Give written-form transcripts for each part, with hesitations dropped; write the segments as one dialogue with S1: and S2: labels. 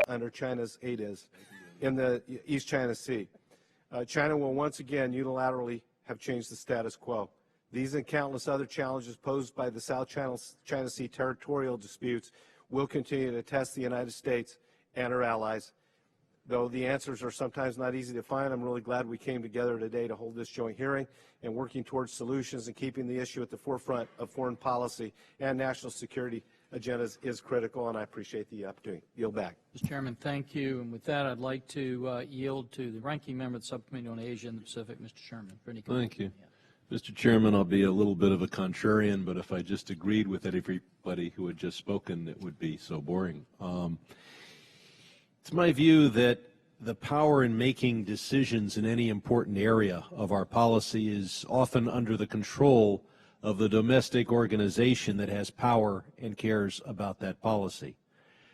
S1: under China's ADIZ in the East China Sea. China will once again unilaterally have changed the status quo. These and countless other challenges posed by the South China Sea territorial disputes will continue to test the United States and our allies. Though the answers are sometimes not easy to find, I'm really glad we came together today to hold this joint hearing, and working towards solutions and keeping the issue at the forefront of foreign policy and national security agendas is critical, and I appreciate the opportunity. Yield back.
S2: Mr. Chairman, thank you. And with that, I'd like to yield to the ranking member of the Subcommittee on Asia and the Pacific, Mr. Sherman. For any comments.
S3: Thank you. Mr. Chairman, I'll be a little bit of a contrarian, but if I just agreed with everybody who had just spoken, it would be so boring. It's my view that the power in making decisions in any important area of our policy is often under the control of the domestic organization that has power and cares about that policy.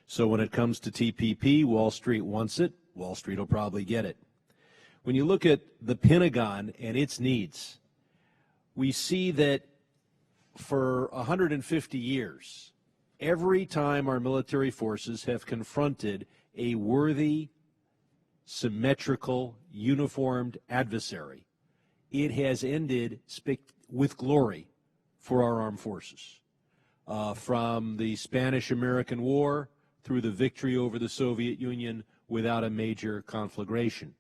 S3: So when it comes to TPP, Wall Street wants it, Wall Street will probably get it. When you look at the Pentagon and its needs, we see that for 150 years, every time our military forces have confronted a worthy, symmetrical, uniformed adversary, it has ended with glory for our armed forces. From the Spanish-American War through the victory over the Soviet Union without a major conflagration.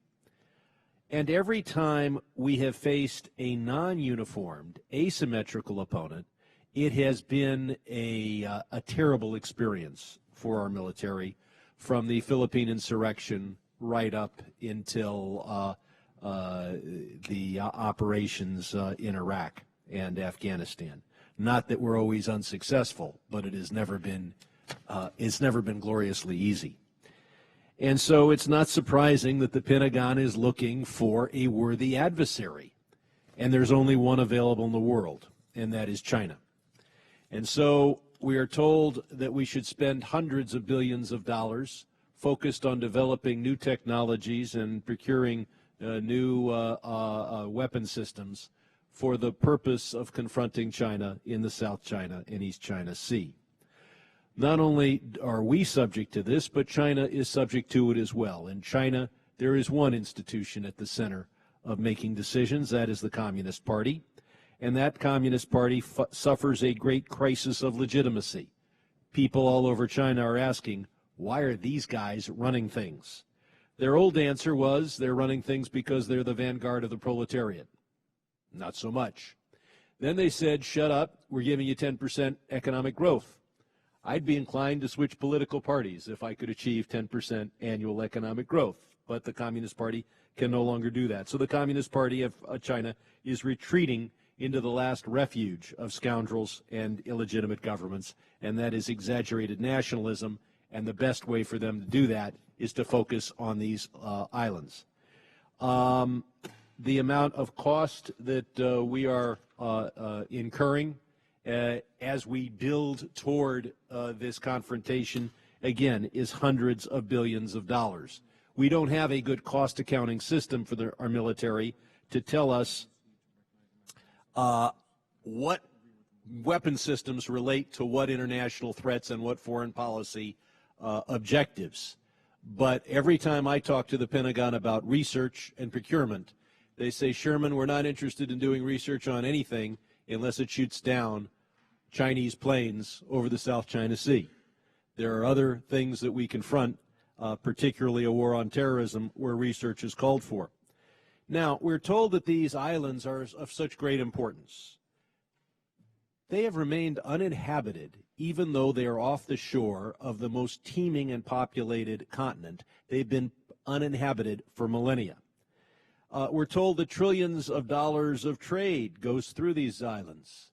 S3: And every time we have faced a non-uniformed, asymmetrical opponent, it has been a terrible experience for our military, from the Philippine insurrection right up until the operations in Iraq and Afghanistan. Not that we're always unsuccessful, but it has never been gloriously easy. And so it's not surprising that the Pentagon is looking for a worthy adversary. And there's only one available in the world, and that is China. And so we are told that we should spend hundreds of billions of dollars focused on developing new technologies and procuring new weapon systems for the purpose of confronting China in the South China and East China Sea. Not only are we subject to this, but China is subject to it as well. In China, there is one institution at the center of making decisions. That is the Communist Party. And that Communist Party suffers a great crisis of legitimacy. People all over China are asking, why are these guys running things? Their old answer was they're running things because they're the vanguard of the proletariat. Not so much. Then they said, shut up, we're giving you 10% economic growth. I'd be inclined to switch political parties if I could achieve 10% annual economic growth. But the Communist Party can no longer do that. So the Communist Party of China is retreating into the last refuge of scoundrels and illegitimate governments, and that is exaggerated nationalism, and the best way for them to do that is to focus on these islands. The amount of cost that we are incurring as we build toward this confrontation, again, is hundreds of billions of dollars. We don't have a good cost accounting system for our military to tell us what weapon systems relate to what international threats and what foreign policy objectives. But every time I talk to the Pentagon about research and procurement, they say, Sherman, we're not interested in doing research on anything unless it shoots down Chinese planes over the South China Sea. There are other things that we confront, particularly a war on terrorism, where research is called for. Now, we're told that these islands are of such great importance. They have remained uninhabited, even though they are off the shore of the most teeming and populated continent. They've been uninhabited for millennia. We're told that trillions of dollars of trade goes through these islands.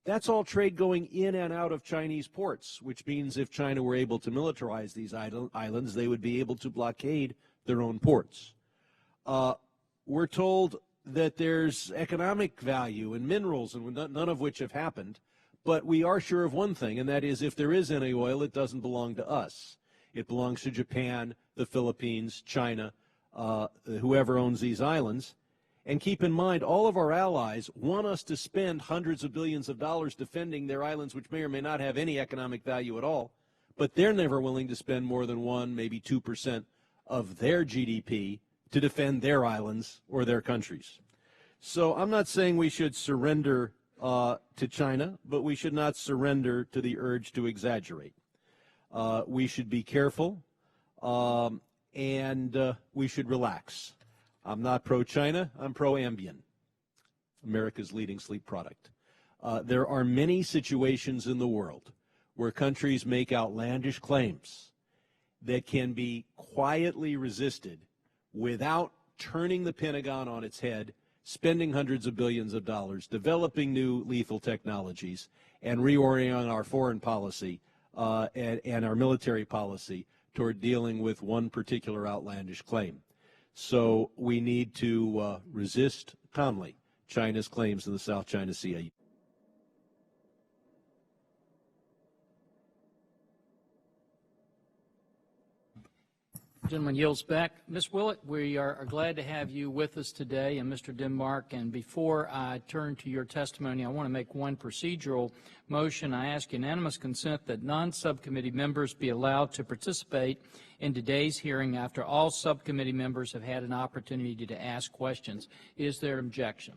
S3: That's all trade going in and out of Chinese ports, which means if China were able to militarize these islands, they would be able to blockade their own ports. We're told that there's economic value in minerals, and none of which have happened. But we are sure of one thing, and that is if there is any oil, it doesn't belong to us. It belongs to Japan, the Philippines, China, whoever owns these islands. And keep in mind, all of our allies want us to spend hundreds of billions of dollars defending their islands, which may or may not have any economic value at all. but they're never willing to spend more than 1, maybe 2% of their GDP to defend their islands or their countries. So I'm not saying we should surrender to China, but we should not surrender to the urge to exaggerate. We should be careful, and we should relax. I'm not pro-China. I'm pro-Ambien, America's leading sleep product. There are many situations in the world where countries make outlandish claims that can be quietly resisted without turning the Pentagon on its head, spending hundreds of billions of dollars, developing new lethal technologies, and reorienting our foreign policy and our military policy toward dealing with one particular outlandish claim. So we need to resist calmly China's claims in the South China Sea.
S2: Gentleman yields back. Ms. Willett, we are glad to have you with us today, and Mr. Denmark. And before I turn to your testimony, I want to make one procedural motion. I ask unanimous consent that non-subcommittee members be allowed to participate in today's hearing after all subcommittee members have had an opportunity to ask questions. Is there an objection?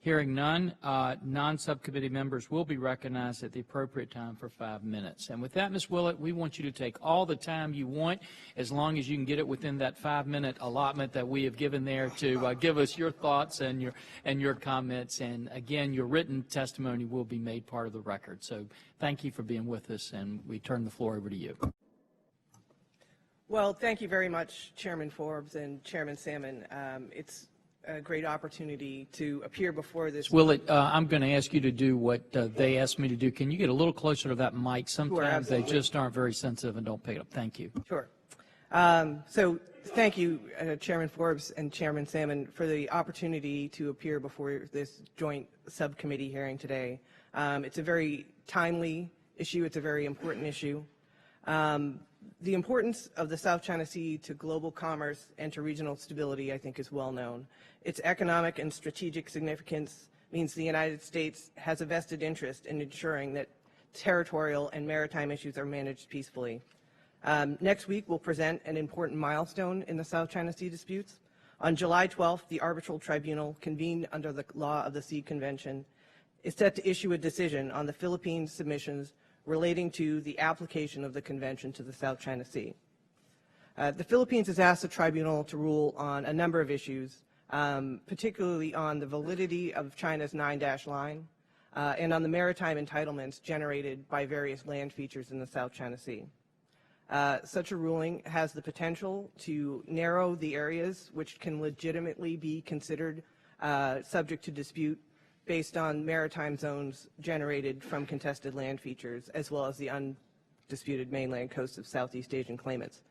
S2: Hearing none, non-subcommittee members will be recognized at the appropriate time for 5 minutes. And with that, Ms. Willett, we want you to take all the time you want, as long as you can get it within that 5-minute allotment that we have given there to give us your thoughts and your comments. And again, your written testimony will be made part of the record. So thank you for being with us, and we turn the floor over to you.
S4: Well, thank you very much, Chairman Forbes and Chairman Salmon. It's a great opportunity to appear before this.
S2: Willett, I'm going to ask you to do what they asked me to do. Can you get a little closer to that mic? Sometimes they just aren't very sensitive and don't pick it up. Thank you.
S4: Sure. So thank you, Chairman Forbes and Chairman Salmon, for the opportunity to appear before this joint subcommittee hearing today. It's a very timely issue. It's a very important issue. The importance of the South China Sea to global commerce and to regional stability, I think, is well known. Its economic and strategic significance means the United States has a vested interest in ensuring that territorial and maritime issues are managed peacefully. Next week, we'll present an important milestone in the South China Sea disputes. On July 12th, the Arbitral Tribunal, convened under the Law of the Sea Convention, is set to issue a decision on the Philippines submissions relating to the application of the Convention to the South China Sea. The Philippines has asked the Tribunal to rule on a number of issues, particularly on the validity of China's 9-dash line and on the maritime entitlements generated by various land features in the South China Sea. Such a ruling has the potential to narrow the areas which can legitimately be considered subject to dispute based on maritime zones generated from contested land features, as well as the undisputed mainland coasts of Southeast Asian claimants.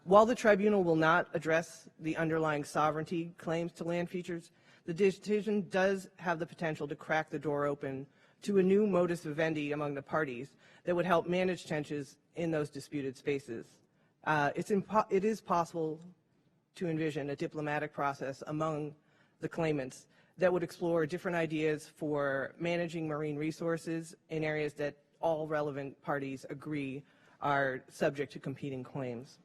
S4: While the Tribunal will not address the underlying sovereignty claims to land features, the decision does have the potential to crack the door open to a new modus vivendi among the parties that would help manage tensions in those disputed spaces. It is possible to envision a diplomatic process among the claimants that would explore different ideas for managing marine resources in areas that all relevant parties agree are subject to competing claims.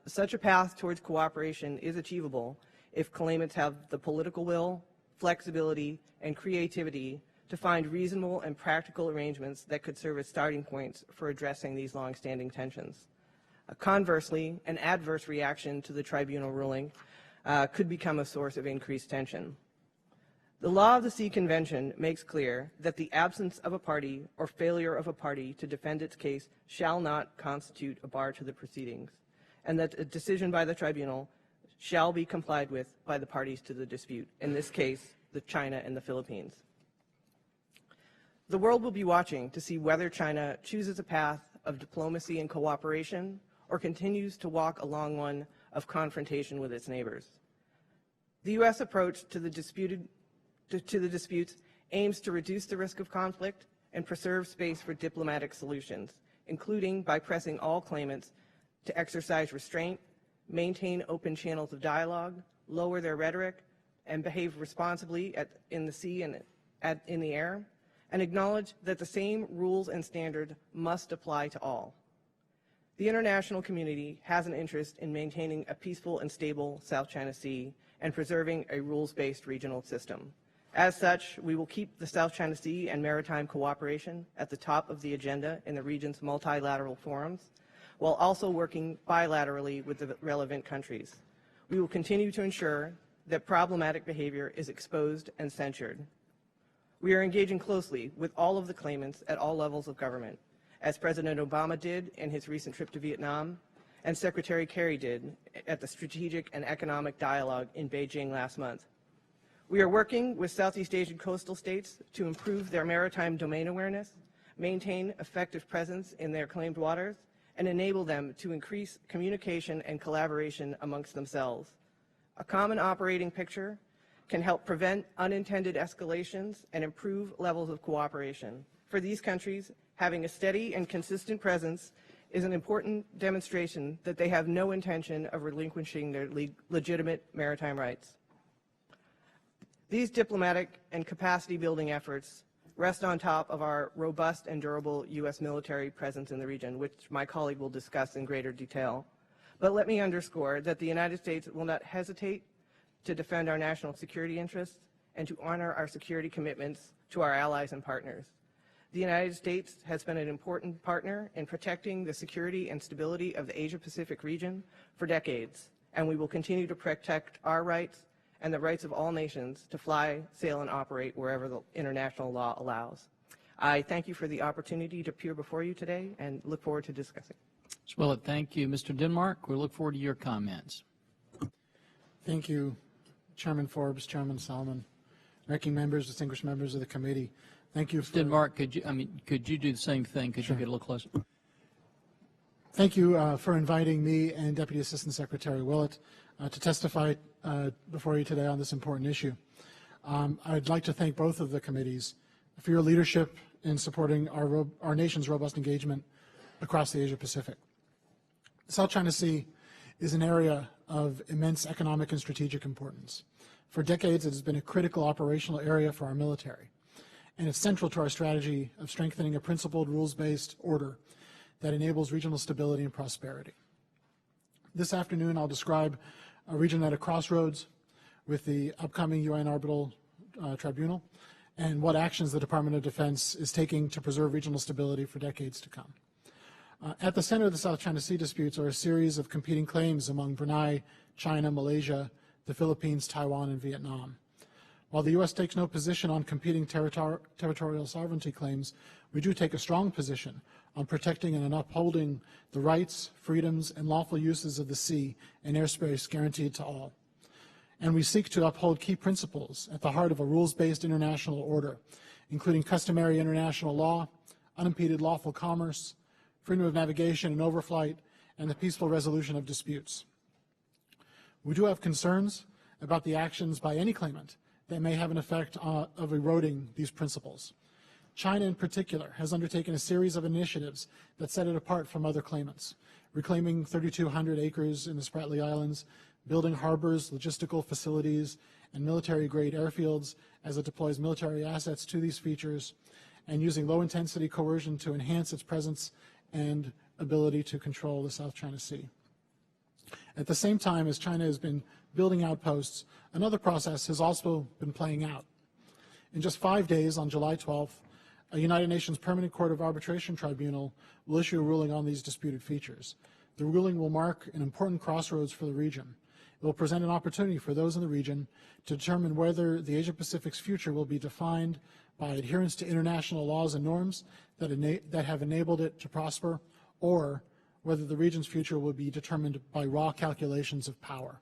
S4: Such a path towards cooperation is achievable if claimants have the political will, flexibility, and creativity to find reasonable and practical arrangements that could serve as starting points for addressing these long-standing tensions. Conversely, an adverse reaction to the Tribunal ruling could become a source of increased tension. The Law of the Sea Convention makes clear that the absence of a party or failure of a party to defend its case shall not constitute a bar to the proceedings, and that a decision by the Tribunal shall be complied with by the parties to the dispute, in this case, China and the Philippines. The world will be watching to see whether China chooses a path of diplomacy and cooperation or continues to walk along one of confrontation with its neighbors. The U.S. approach to the disputes aims to reduce the risk of conflict and preserve space for diplomatic solutions, including by pressing all claimants to exercise restraint, maintain open channels of dialogue, lower their rhetoric, and behave responsibly in the sea and in the air, and acknowledge that the same rules and standards must apply to all. The international community has an interest in maintaining a peaceful and stable South China Sea and preserving a rules-based regional system. As such, we will keep the South China Sea and maritime cooperation at the top of the agenda in the region's multilateral forums, while also working bilaterally with the relevant countries. We will continue to ensure that problematic behavior is exposed and censured. We are engaging closely with all of the claimants at all levels of government, as President Obama did in his recent trip to Vietnam, and Secretary Kerry did at the Strategic and Economic Dialogue in Beijing last month. We are working with Southeast Asian coastal states to improve their maritime domain awareness, maintain effective presence in their claimed waters, and enable them to increase communication and collaboration amongst themselves. A common operating picture can help prevent unintended escalations and improve levels of cooperation. For these countries, having a steady and consistent presence is an important demonstration that they have no intention of relinquishing their legitimate maritime rights. These diplomatic and capacity building efforts rest on top of our robust and durable U.S. military presence in the region, which my colleague will discuss in greater detail. But let me underscore that the United States will not hesitate to defend our national security interests and to honor our security commitments to our allies and partners. The United States has been an important partner in protecting the security and stability of the Asia-Pacific region for decades, and we will continue to protect our rights and the rights of all nations to fly, sail, and operate wherever the international law allows. I thank you for the opportunity to appear before you today and look forward to discussing.
S2: Mr. Willett, thank you. Mr. Denmark, we look forward to your comments.
S5: Thank you, Chairman Forbes, Chairman Salmon, ranking members, distinguished members of the committee. Thank you.
S2: Denmark, could you do the same thing? Could you get a little closer?
S5: Thank you for inviting me and Deputy Assistant Secretary Willett to testify before you today on this important issue. I'd like to thank both of the committees for your leadership in supporting our nation's robust engagement across the Asia-Pacific. The South China Sea is an area of immense economic and strategic importance. For decades, it has been a critical operational area for our military, and it's central to our strategy of strengthening a principled, rules-based order that enables regional stability and prosperity. This afternoon, I'll describe a region at a crossroads with the upcoming UN Arbitral Tribunal and what actions the Department of Defense is taking to preserve regional stability for decades to come. At the center of the South China Sea disputes are a series of competing claims among Brunei, China, Malaysia, the Philippines, Taiwan, and Vietnam. While the U.S. takes no position on competing territorial sovereignty claims, we do take a strong position on protecting and upholding the rights, freedoms, and lawful uses of the sea and airspace guaranteed to all. And we seek to uphold key principles at the heart of a rules-based international order, including customary international law, unimpeded lawful commerce, freedom of navigation and overflight, and the peaceful resolution of disputes. We do have concerns about the actions by any claimant that may have an effect of eroding these principles. China, in particular, has undertaken a series of initiatives that set it apart from other claimants, reclaiming 3,200 acres in the Spratly Islands, building harbors, logistical facilities, and military-grade airfields as it deploys military assets to these features, and using low-intensity coercion to enhance its presence and ability to control the South China Sea. At the same time as China has been building outposts, another process has also been playing out. In just 5 days, on July 12th, a United Nations Permanent Court of Arbitration Tribunal will issue a ruling on these disputed features. The ruling will mark an important crossroads for the region. It will present an opportunity for those in the region to determine whether the Asia-Pacific's future will be defined by adherence to international laws and norms that have enabled it to prosper, or whether the region's future will be determined by raw calculations of power.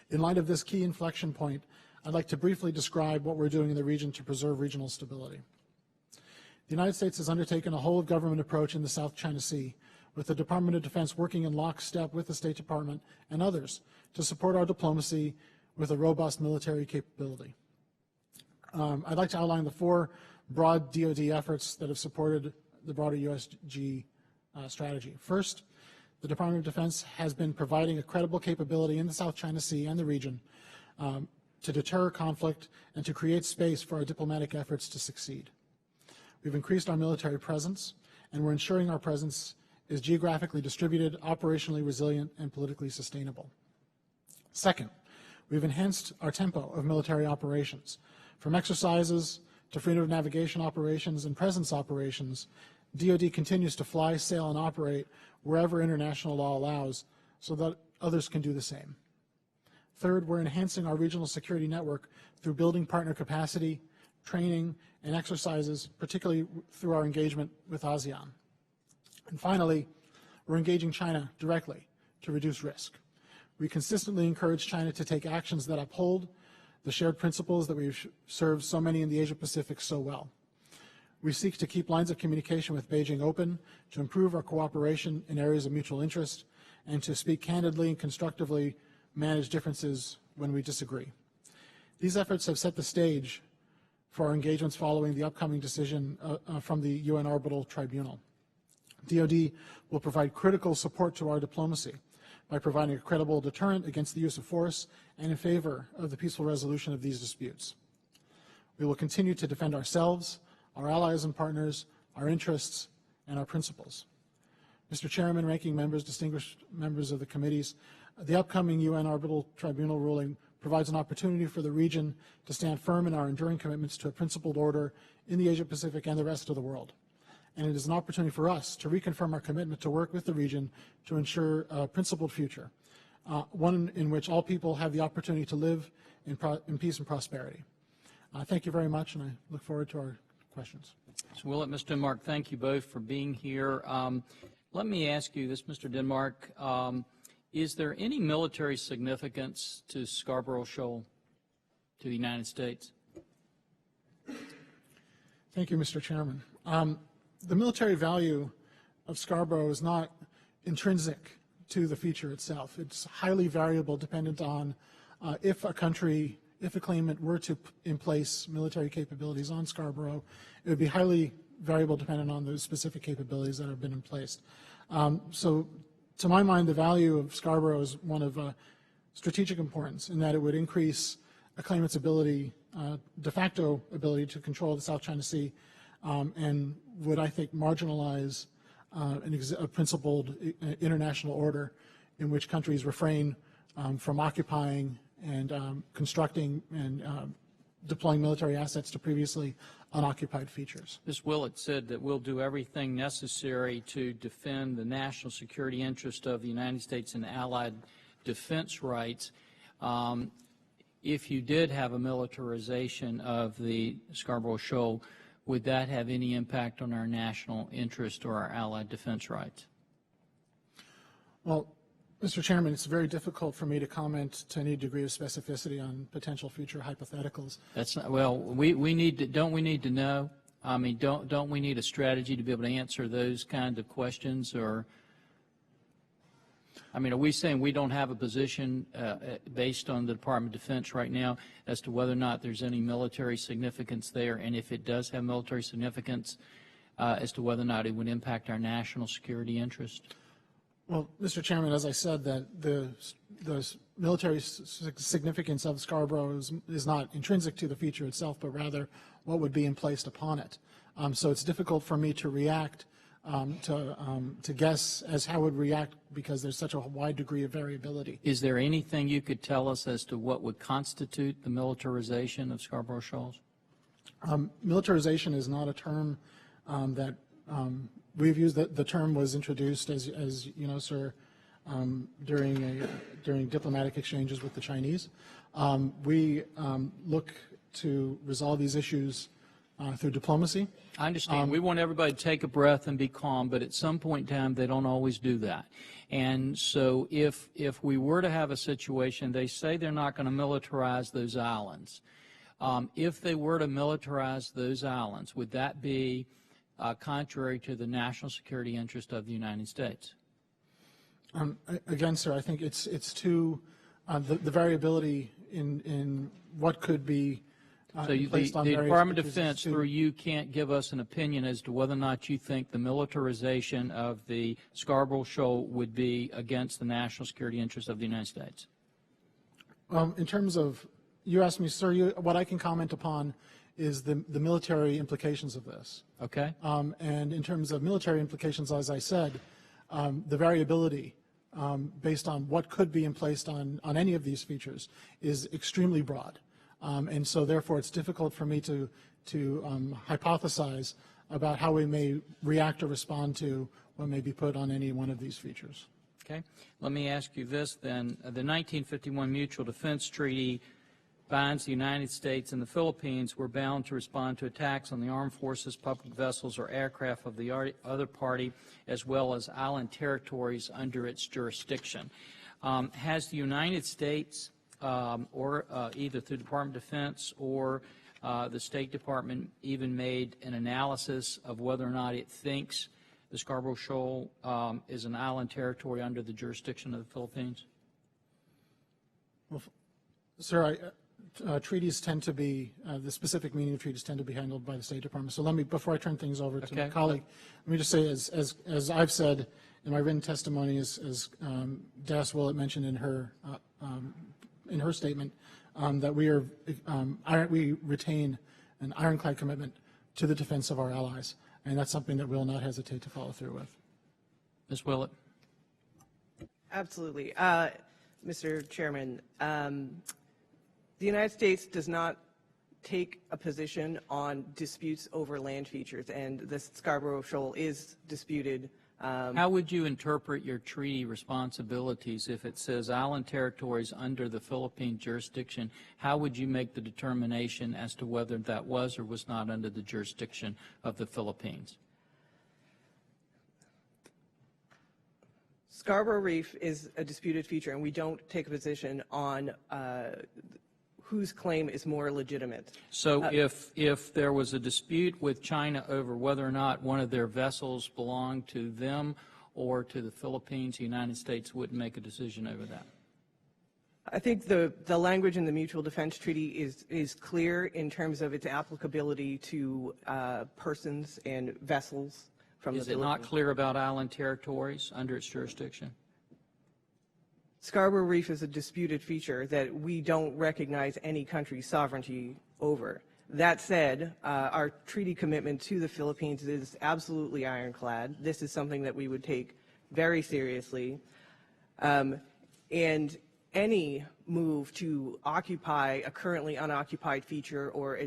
S5: In light of this key inflection point, I'd like to briefly describe what we're doing in the region to preserve regional stability. The United States has undertaken a whole-of-government approach in the South China Sea, with the Department of Defense working in lockstep with the State Department and others to support our diplomacy with a robust military capability. I'd like to outline the 4 broad DoD efforts that have supported the broader USG strategy. First, the Department of Defense has been providing a credible capability in the South China Sea and the region to deter conflict, and to create space for our diplomatic efforts to succeed. We've increased our military presence, and we're ensuring our presence is geographically distributed, operationally resilient, and politically sustainable. Second, we've enhanced our tempo of military operations. From exercises to freedom of navigation operations and presence operations, DoD continues to fly, sail, and operate wherever international law allows so that others can do the same. Third, we're enhancing our regional security network through building partner capacity, training, and exercises, particularly through our engagement with ASEAN. And finally, we're engaging China directly to reduce risk. We consistently encourage China to take actions that uphold the shared principles that we've served so many in the Asia-Pacific so well. We seek to keep lines of communication with Beijing open, to improve our cooperation in areas of mutual interest, and to speak candidly and constructively manage differences when we disagree. These efforts have set the stage for our engagements following the upcoming decision from the UN Arbitral Tribunal. DoD will provide critical support to our diplomacy by providing a credible deterrent against the use of force and in favor of the peaceful resolution of these disputes. We will continue to defend ourselves, our allies and partners, our interests, and our principles. Mr. Chairman, ranking members, distinguished members of the committees, the upcoming UN Arbitral Tribunal ruling provides an opportunity for the region to stand firm in our enduring commitments to a principled order in the Asia-Pacific and the rest of the world. And it is an opportunity for us to reconfirm our commitment to work with the region to ensure a principled future, one in which all people have the opportunity to live in peace and prosperity. Thank you very much, and I look forward to our questions.
S2: Mr. Willett, Mr. Denmark, thank you both for being here. Let me ask you this, Mr. Denmark. Is there any military significance to Scarborough Shoal, to the United States?
S5: Thank you, Mr. Chairman. The military value of Scarborough is not intrinsic to the feature itself. It's highly variable, dependent on if a claimant were to in place military capabilities on Scarborough, it would be highly variable dependent on the specific capabilities that have been in place. So to my mind, the value of Scarborough is one of strategic importance in that it would increase a claimant's ability, de facto ability to control the South China Sea, and would, I think, marginalize a principled international order in which countries refrain from occupying and constructing and deploying military assets to previously unoccupied features.
S2: Ms. Willett said that we'll do everything necessary to defend the national security interest of the United States and allied defense rights. If you did have a militarization of the Scarborough Shoal, would that have any impact on our national interest or our allied defense rights?
S5: Well, Mr. Chairman, it's very difficult for me to comment to any degree of specificity on potential future hypotheticals.
S2: That's not, well, we need to, don't we need to know? I mean, don't we need a strategy to be able to answer those kind of questions? Or, I mean, are we saying we don't have a position based on the Department of Defense right now as to whether or not there's any military significance there, and if it does have military significance, as to whether or not it would impact our national security interest?
S5: Well, Mr. Chairman, as I said, that the military significance of Scarborough is not intrinsic to the feature itself, but rather what would be emplaced upon it. So it's difficult for me to react, to guess as how it would react because there's such a wide degree of variability.
S2: Is there anything you could tell us as to what would constitute the militarization of Scarborough Shoals?
S5: Militarization is not a term that we've used. The term was introduced, as you know, sir, during diplomatic exchanges with the Chinese. We look to resolve these issues through diplomacy.
S2: I understand. We want everybody to take a breath and be calm, but at some point in time, they don't always do that. And so if we were to have a situation, they say they're not going to militarize those islands. If they were to militarize those islands, would that be contrary to the national security interest of the United States?
S5: Again, sir, I think it's too the variability in what could be
S2: so the Department of Defense, through you, can't give us an opinion as to whether or not you think the militarization of the Scarborough Shoal would be against the national security interest of the United States?
S5: In terms of you asked me, sir, what I can comment upon is the military implications of this.
S2: Okay.
S5: And in terms of military implications, as I said, the variability based on what could be placed on any of these features is extremely broad. And so therefore it's difficult for me to hypothesize about how we may react or respond to what may be put on any one of these features.
S2: Okay. Let me ask you this then. The 1951 Mutual Defense Treaty binds the United States and the Philippines were bound to respond to attacks on the armed forces, public vessels, or aircraft of the other party, as well as island territories under its jurisdiction. Has the United States, or either through the Department of Defense or the State Department, even made an analysis of whether or not it thinks the Scarborough Shoal is an island territory under the jurisdiction of the Philippines?
S5: Well, sir, treaties tend to be, the specific meaning of treaties tend to be handled by the State Department. So let me, before I turn things over to my colleague, let me just say, as I've said in my written testimony, as Des Willett mentioned in her statement, that we retain an ironclad commitment to the defense of our allies, and that's something that we'll not hesitate to follow through with.
S2: Ms. Willett.
S4: Absolutely. Mr. Chairman, the United States does not take a position on disputes over land features, and the Scarborough Shoal is disputed.
S2: How would you interpret your treaty responsibilities if it says island territories under the Philippine jurisdiction? How would you make the determination as to whether that was or was not under the jurisdiction of the Philippines?
S4: Scarborough Reef is a disputed feature, and we don't take a position on whose claim is more legitimate.
S2: So if there was a dispute with China over whether or not one of their vessels belonged to them or to the Philippines, the United States wouldn't make a decision over that?
S4: I think the language in the Mutual Defense Treaty is clear in terms of its applicability to persons and vessels from the Philippines.
S2: Is it not clear about island territories under its jurisdiction?
S4: Scarborough Reef is a disputed feature that we don't recognize any country's sovereignty over. That said, our treaty commitment to the Philippines is absolutely ironclad. This is something that we would take very seriously. And any move to occupy a currently unoccupied feature or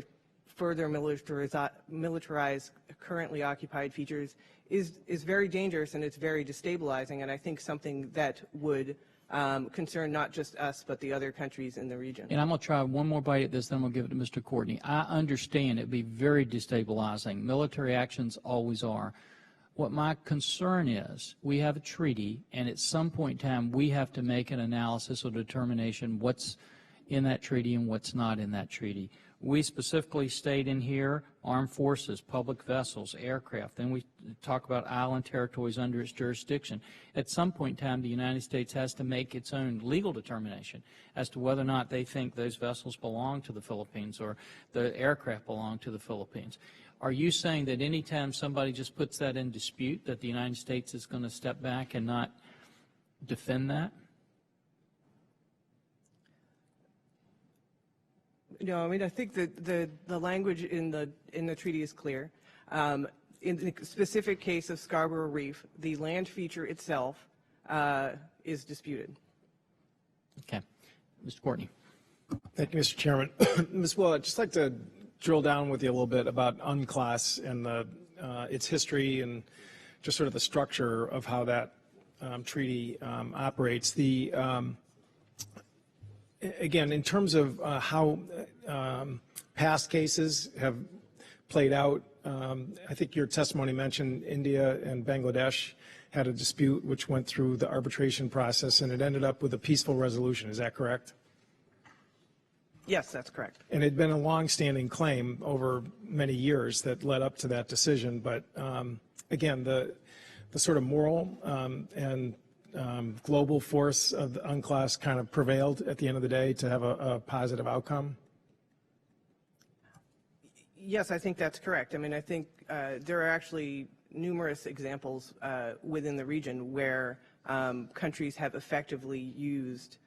S4: further militarize currently occupied features is very dangerous, and it's very destabilizing, and I think something that would concern not just us, but the other countries in the region.
S2: And I'm going to try one more bite at this, then we'll give it to Mr. Courtney. I understand it would be very destabilizing. Military actions always are. What my concern is, we have a treaty, and at some point in time, we have to make an analysis or determination what's in that treaty and what's not in that treaty. We specifically state in here armed forces, public vessels, aircraft. Then we talk about island territories under its jurisdiction. At some point in time, the United States has to make its own legal determination as to whether or not they think those vessels belong to the Philippines or the aircraft belong to the Philippines. Are you saying that any time somebody just puts that in dispute, that the United States is going to step back and not defend that?
S4: No, I mean, I think that the language in the treaty is clear. In the specific case of Scarborough Reef, the land feature itself is disputed.
S2: Okay. Mr. Courtney.
S6: Thank you, Mr. Chairman. Ms. Willett, I'd just like to drill down with you a little bit about UNCLOS and its history and just sort of the structure of how that treaty operates. Again, in terms of how past cases have played out, I think your testimony mentioned India and Bangladesh had a dispute which went through the arbitration process, and it ended up with a peaceful resolution. Is that correct?
S4: Yes, that's correct.
S6: And it had been a long-standing claim over many years that led up to that decision. But again, the sort of moral and global force of the UNCLOS kind of prevailed at the end of the day to have a positive outcome?
S4: Yes, I think that's correct. I mean, I think there are actually numerous examples within the region where countries have effectively used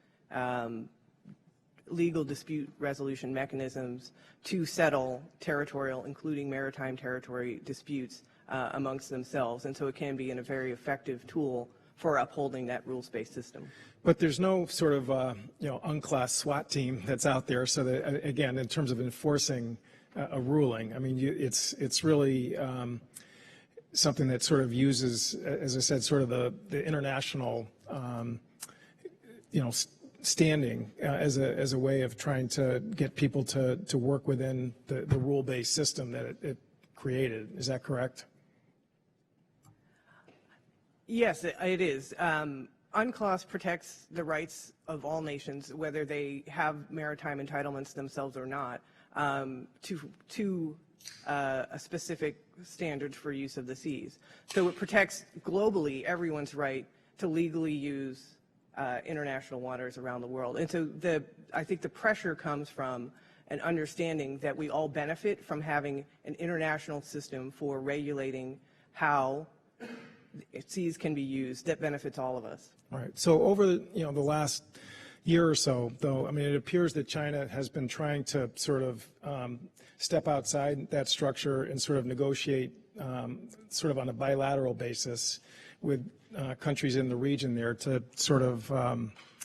S4: legal dispute resolution mechanisms to settle territorial, including maritime territory disputes amongst themselves. And so it can be a very effective tool for upholding that rules-based system.
S6: But there's no sort of, UNCLOS SWAT team that's out there. So that, again, in terms of enforcing a ruling, I mean, it's really something that sort of uses, as I said, sort of the international, standing as a way of trying to get people to work within the rule-based system that it created. Is that correct?
S4: Yes, it is. UNCLOS protects the rights of all nations, whether they have maritime entitlements themselves or not, to a specific standard for use of the seas. So it protects globally everyone's right to legally use international waters around the world. And so I think the pressure comes from an understanding that we all benefit from having an international system for regulating how seas can be used that benefits all of us.
S6: All right. So over the last year or so, though, I mean, it appears that China has been trying to sort of step outside that structure and sort of negotiate sort of on a bilateral basis with countries in the region there to sort of,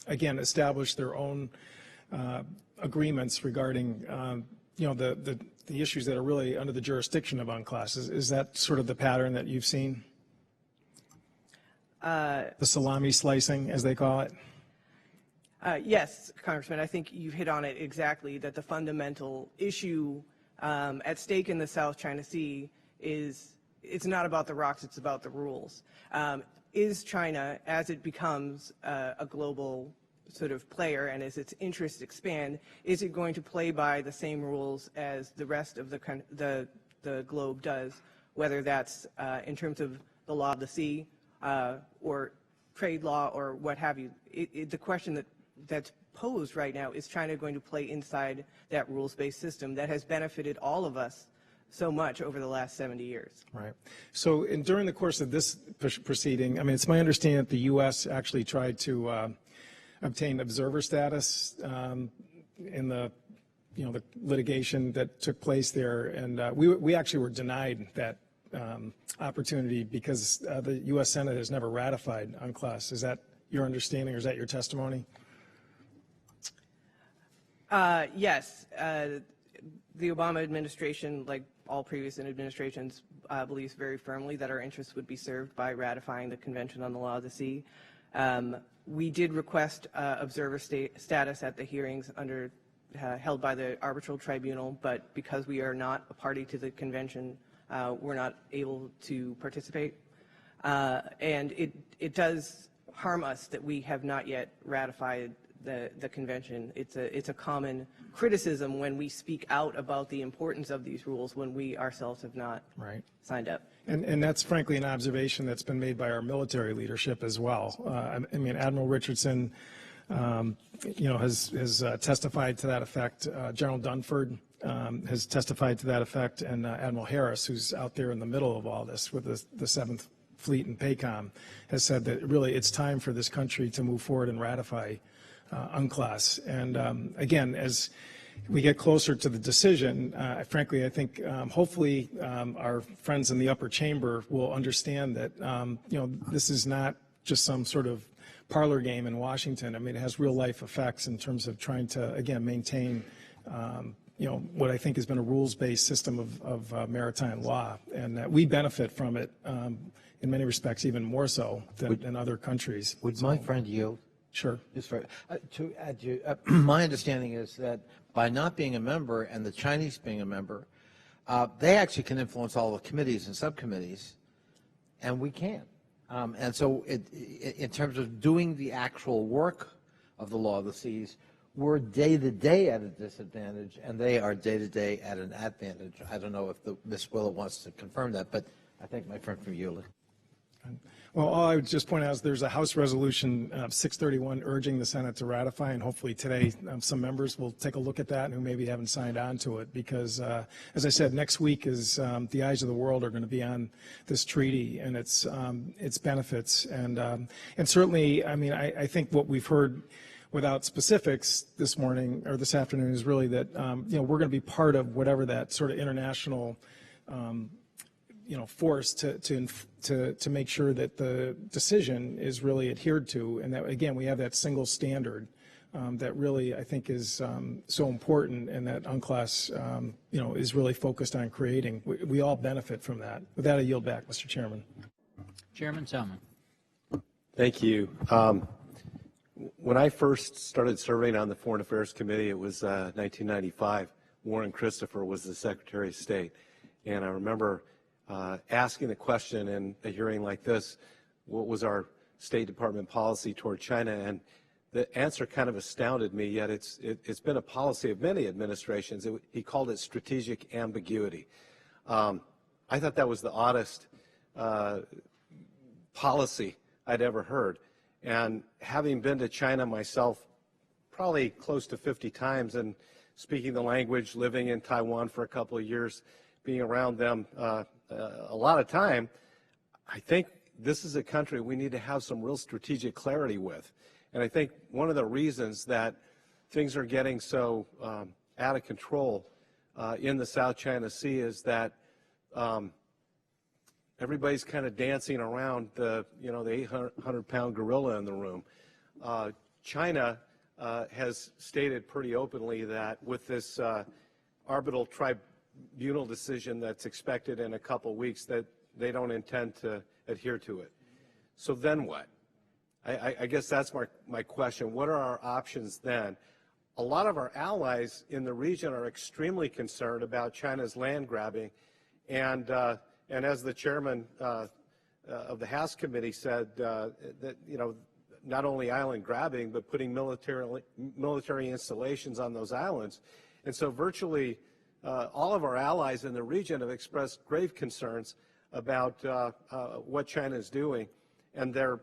S6: again, establish their own agreements regarding, the issues that are really under the jurisdiction of UNCLOS. Is that sort of the pattern that you've seen? The salami slicing, as they call it?
S4: Yes, Congressman, I think you hit on it exactly, that the fundamental issue at stake in the South China Sea is it's not about the rocks, it's about the rules. Is China, as it becomes a global sort of player and as its interests expand, is it going to play by the same rules as the rest of the globe does, whether that's in terms of the law of the sea or trade law or what have you? The question that's posed right now is China going to play inside that rules-based system that has benefited all of us so much over the last 70 years.
S6: Right. So during the course of this proceeding, I mean, it's my understanding that the U.S. actually tried to obtain observer status in the the litigation that took place there, and we actually were denied that opportunity because the U.S. Senate has never ratified UNCLOS. Is that your understanding, or is that your testimony?
S4: Yes. The Obama administration, like all previous administrations, believes very firmly that our interests would be served by ratifying the Convention on the Law of the Sea. We did request observer status at the hearings held by the arbitral tribunal, but because we are not a party to the convention, we're not able to participate. And it does harm us that we have not yet ratified the convention. It's a common criticism when we speak out about the importance of these rules when we ourselves have not signed up.
S6: And that's frankly an observation that's been made by our military leadership as well. I mean, Admiral Richardson, has testified to that effect. General Dunford has testified to that effect, and Admiral Harris, who's out there in the middle of all this with the 7th Fleet and PACOM, has said that really it's time for this country to move forward and ratify UNCLOS. And again, as we get closer to the decision, frankly, I think hopefully our friends in the upper chamber will understand that this is not just some sort of parlor game in Washington. I mean, it has real life effects in terms of trying to, again, maintain what I think has been a rules-based system of maritime law, and we benefit from it in many respects even more so than other countries.
S7: Would my friend yield?
S6: Sure.
S7: Just to add to my understanding is that by not being a member and the Chinese being a member, they actually can influence all the committees and subcommittees, and we can't. And so in terms of doing the actual work of the law of the seas, we're day-to-day at a disadvantage, and they are day-to-day at an advantage. I don't know if Ms. Willett wants to confirm that, but I think my friend from Hewlett.
S6: Well, all I would just point out is there's a House Resolution 631 urging the Senate to ratify, and hopefully today some members will take a look at that who maybe haven't signed on to it, because, as I said, next week is the eyes of the world are going to be on this treaty and its benefits, and certainly, I mean, I think what we've heard without specifics this morning or this afternoon is really that we're going to be part of whatever that sort of international force to make sure that the decision is really adhered to, and that again we have that single standard that really I think is so important, and that UNCLOS is really focused on creating. We all benefit from that. With that, I yield back, Mr. Chairman.
S2: Chairman Selman.
S1: Thank you. When I first started serving on the Foreign Affairs Committee, it was 1995. Warren Christopher was the Secretary of State, and I remember asking the question in a hearing like this, what was our State Department policy toward China? And the answer kind of astounded me, yet it's been a policy of many administrations. He called it strategic ambiguity. I thought that was the oddest policy I'd ever heard. And having been to China myself probably close to 50 times and speaking the language, living in Taiwan for a couple of years, being around them a lot of time, I think this is a country we need to have some real strategic clarity with. And I think one of the reasons that things are getting so out of control in the South China Sea is that everybody's kind of dancing around the 800-pound gorilla in the room. China has stated pretty openly that with this arbitral tribunal decision that's expected in a couple weeks, that they don't intend to adhere to it. So then what? I guess that's my question. What are our options then? A lot of our allies in the region are extremely concerned about China's land grabbing, and as the chairman of the House Committee said, that not only island grabbing, but putting military installations on those islands. And so virtually all of our allies in the region have expressed grave concerns about what China is doing, and they're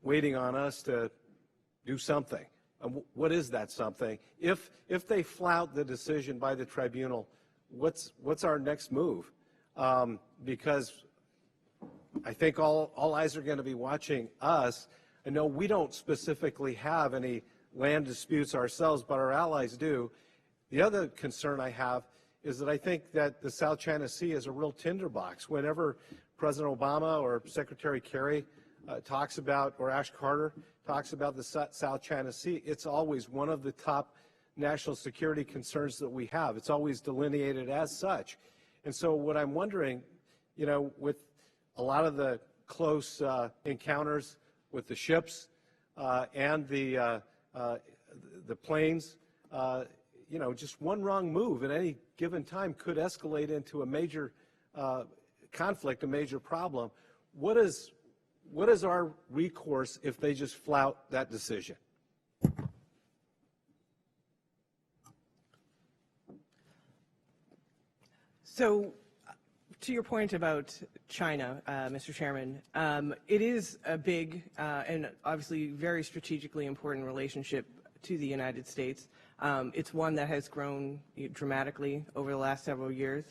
S1: waiting on us to do something. What is that something? If they flout the decision by the tribunal, what's our next move? Because I think all eyes are going to be watching us. I know we don't specifically have any land disputes ourselves, but our allies do. The other concern I have is that I think that the South China Sea is a real tinderbox. Whenever President Obama or Secretary Kerry talks about, or Ash Carter talks about the South China Sea, it's always one of the top national security concerns that we have. It's always delineated as such. And so what I'm wondering, with a lot of the close encounters with the ships and the planes, just one wrong move at any given time could escalate into a major conflict, a major problem. What is our recourse if they just flout that decision?
S4: So, to your point about China, Mr. Chairman, it is a big and obviously very strategically important relationship to the United States. It's one that has grown dramatically over the last several years,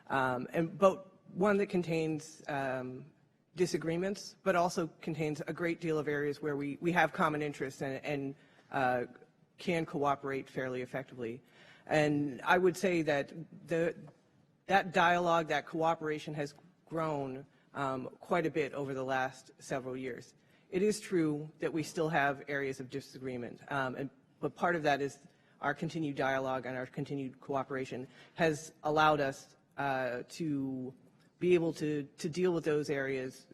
S4: but one that contains disagreements, but also contains a great deal of areas where we have common interests and can cooperate fairly effectively. And I would say that that dialogue, that cooperation has grown quite a bit over the last several years. It is true that we still have areas of disagreement, but part of that is our continued dialogue and our continued cooperation has allowed us to be able to deal with those areas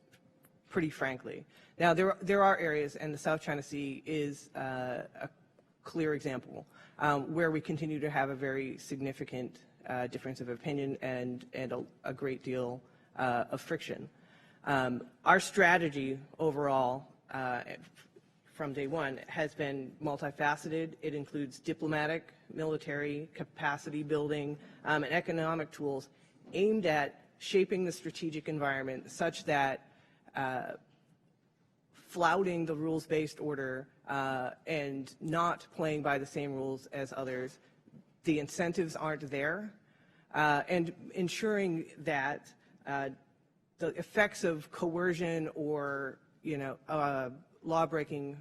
S4: pretty frankly. Now, there are areas, and the South China Sea is a clear example, where we continue to have a very significant difference of opinion and a great deal of friction. Our strategy overall from day one has been multifaceted. It includes diplomatic, military, capacity building, and economic tools aimed at shaping the strategic environment such that flouting the rules-based order and not playing by the same rules as others, the incentives aren't there, and ensuring that the effects of coercion or law breaking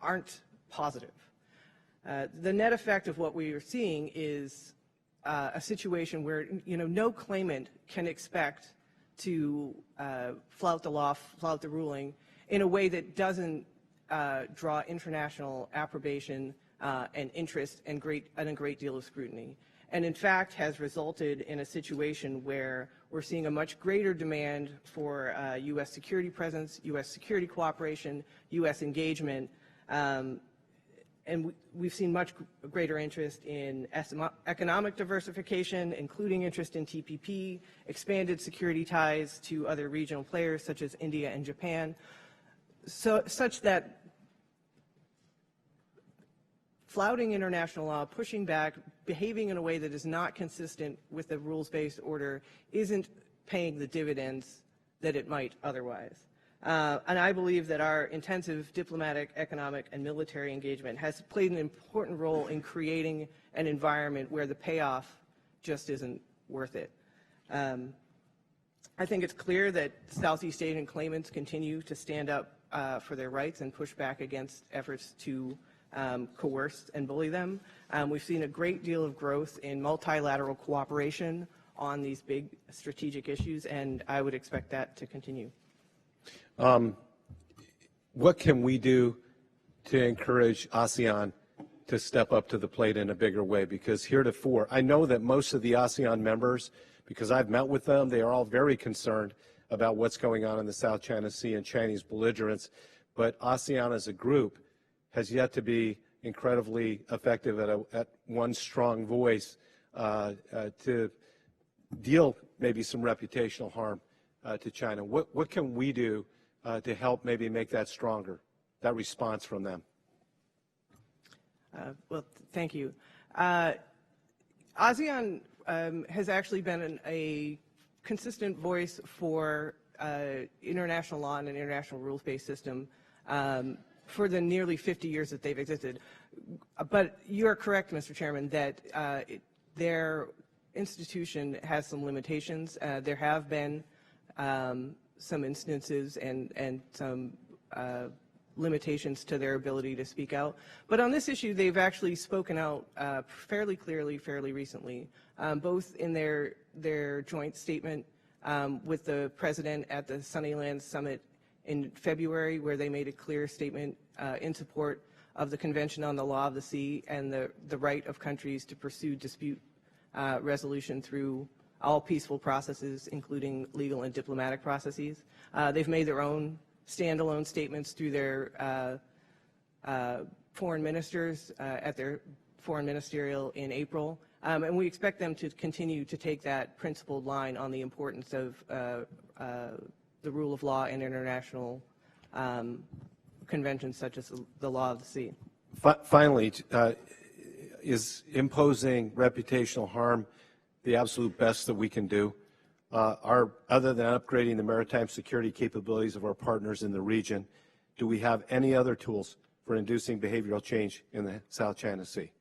S4: aren't positive. The net effect of what we are seeing is a situation where, no claimant can expect to flout the law, flout the ruling in a way that doesn't draw international approbation and interest and a great deal of scrutiny. And in fact has resulted in a situation where we're seeing a much greater demand for U.S. security presence, U.S. security cooperation, U.S. engagement, and we've seen much greater interest in economic diversification, including interest in TPP, expanded security ties to other regional players such as India and Japan, such that flouting international law, pushing back, behaving in a way that is not consistent with the rules-based order isn't paying the dividends that it might otherwise. And I believe that our intensive diplomatic, economic, and military engagement has played an important role in creating an environment where the payoff just isn't worth it. I think it's clear that Southeast Asian claimants continue to stand up for their rights and push back against efforts to coerce and bully them. We've seen a great deal of growth in multilateral cooperation on these big strategic issues, and I would expect that to continue.
S1: What can we do to encourage ASEAN to step up to the plate in a bigger way? Because heretofore, I know that most of the ASEAN members, because I've met with them, they are all very concerned about what's going on in the South China Sea and Chinese belligerence, but ASEAN as a group has yet to be incredibly effective at one strong voice to deal maybe some reputational harm to China. What can we do to help maybe make that stronger, that response from them?
S4: Well, thank you. ASEAN has actually been a consistent voice for international law and an international rules-based system for the nearly 50 years that they've existed. But you're correct, Mr. Chairman, that their institution has some limitations. There have been some instances and some limitations to their ability to speak out. But on this issue, they've actually spoken out fairly clearly, fairly recently, both in their joint statement with the President at the Sunnyland Summit in February, where they made a clear statement in support of the Convention on the Law of the Sea and the right of countries to pursue dispute resolution through all peaceful processes, including legal and diplomatic processes. They've made their own standalone statements through their foreign ministers at their foreign ministerial in April, and we expect them to continue to take that principled line on the importance of the rule of law and international conventions such as the law of the sea.
S1: Finally, is imposing reputational harm the absolute best that we can do? Other than upgrading the maritime security capabilities of our partners in the region, do we have any other tools for inducing behavioral change in the South China Sea?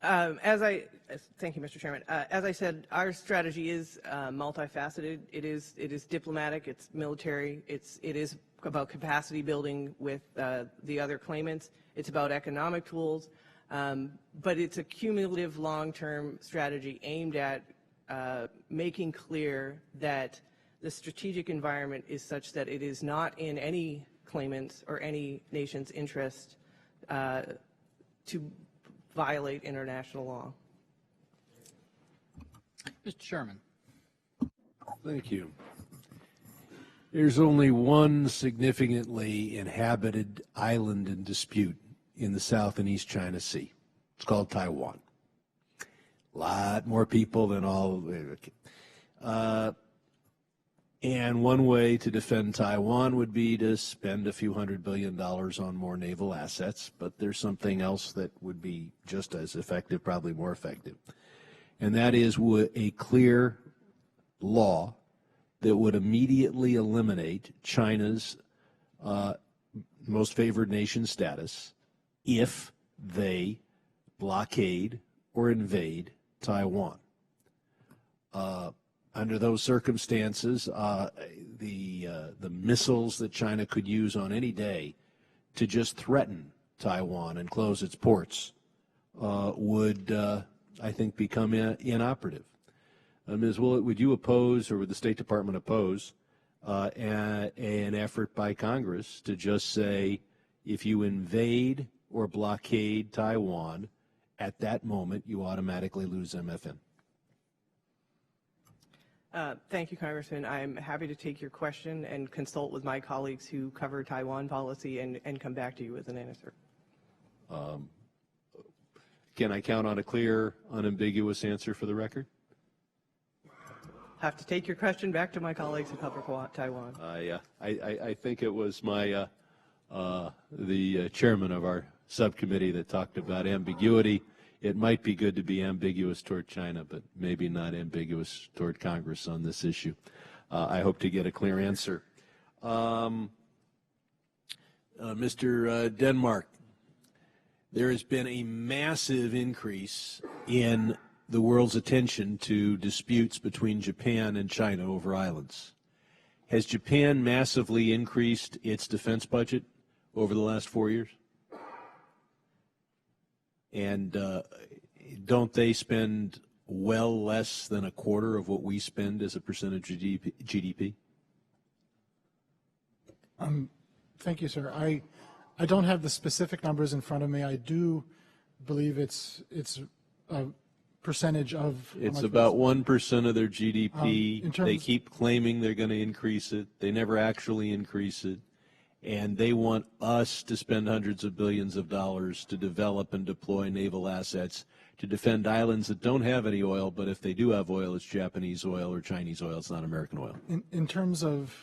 S4: Thank you, Mr. Chairman. As I said, our strategy is multifaceted. It is diplomatic. It's military. It is about capacity building with the other claimants. It's about economic tools, but it's a cumulative, long-term strategy aimed at making clear that the strategic environment is such that it is not in any claimant's or any nation's interest to violate international law.
S2: Mr. Sherman.
S3: Thank you. There's only one significantly inhabited island in dispute in the South and East China Sea. It's called Taiwan. A lot more people than all. And one way to defend Taiwan would be to spend a few $100 billion on more naval assets, but there's something else that would be just as effective, probably more effective. And that is a clear law that would immediately eliminate China's most favored nation status if they blockade or invade Taiwan. under those circumstances, the missiles that China could use on any day to just threaten Taiwan and close its ports would, I think, become inoperative. Ms. Willett, would you oppose, or would the State Department oppose, an effort by Congress to just say, if you invade or blockade Taiwan, at that moment you automatically lose MFN?
S4: Thank you, Congressman. I'm happy to take your question and consult with my colleagues who cover Taiwan policy and come back to you with an answer.
S3: Can I count on a clear, unambiguous answer for the record?
S4: Have to take your question back to my colleagues who cover Taiwan.
S3: I think it was my the chairman of our subcommittee that talked about ambiguity. It might be good to be ambiguous toward China, but maybe not ambiguous toward Congress on this issue. I hope to get a clear answer. Mr. Denmark, there has been a massive increase in the world's attention to disputes between Japan and China over islands. Has Japan massively increased its defense budget over the last 4 years? And don't they spend well less than a quarter of what we spend as a percentage of GDP?
S5: Thank you, sir. I don't have the specific numbers in front of me. I do believe it's a percentage of.
S3: It's about 1% of their GDP. They keep claiming they're going to increase it. They never actually increase it. And they want us to spend hundreds of billions of dollars to develop and deploy naval assets to defend islands that don't have any oil, but if they do have oil, it's Japanese oil or Chinese oil. It's not American oil.
S5: In terms of,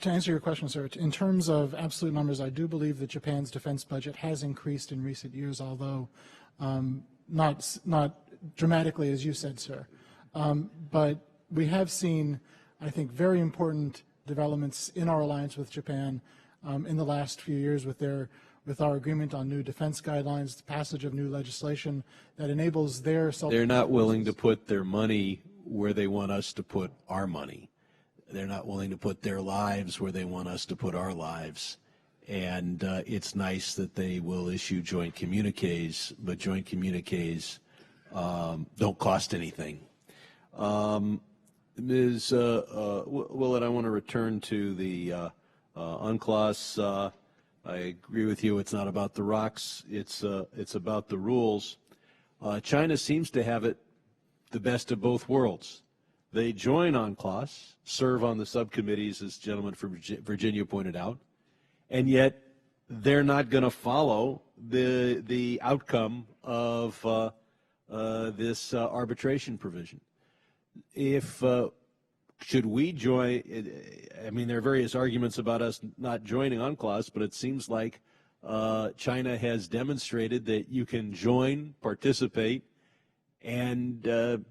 S5: to answer your question, sir, in terms of absolute numbers, I do believe that Japan's defense budget has increased in recent years, although not dramatically, as you said, sir. But we have seen, I think, very important developments in our alliance with Japan in the last few years with our agreement on new defense guidelines, the passage of new legislation that enables their self-defense.
S3: They're not willing to put their money where they want us to put our money. They're not willing to put their lives where they want us to put our lives. And it's nice that they will issue joint communiques, but joint communiques don't cost anything. Ms. Willett, I want to return to the UNCLOS. I agree with you. It's not about the rocks. It's about the rules. China seems to have it the best of both worlds. They join UNCLOS, serve on the subcommittees, as the gentleman from Virginia pointed out, and yet they're not going to follow the outcome of this arbitration provision. Should we join? I mean, there are various arguments about us not joining UNCLOS, but it seems like China has demonstrated that you can join, participate, and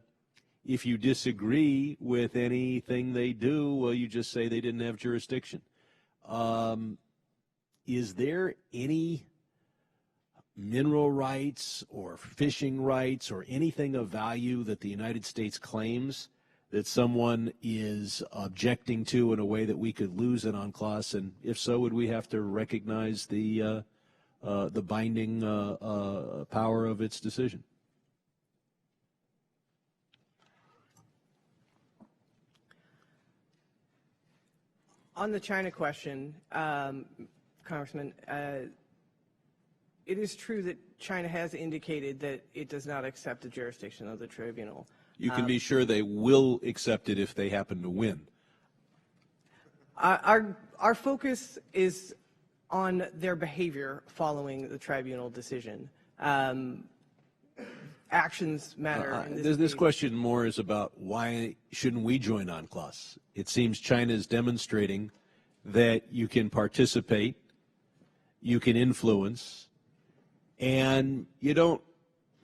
S3: if you disagree with anything they do, well, you just say they didn't have jurisdiction. Is there any mineral rights or fishing rights or anything of value that the United States claims that someone is objecting to in a way that we could lose it on UNCLOS? And if so, would we have to recognize the binding power of its decision?
S4: On the China question, Congressman, it is true that China has indicated that it does not accept the jurisdiction of the tribunal.
S3: You can be sure they will accept it if they happen to win.
S4: Our focus is on their behavior following the tribunal decision. Actions matter.
S3: This question more is about why shouldn't we join UNCLOS? It seems China is demonstrating that you can participate, you can influence, and you don't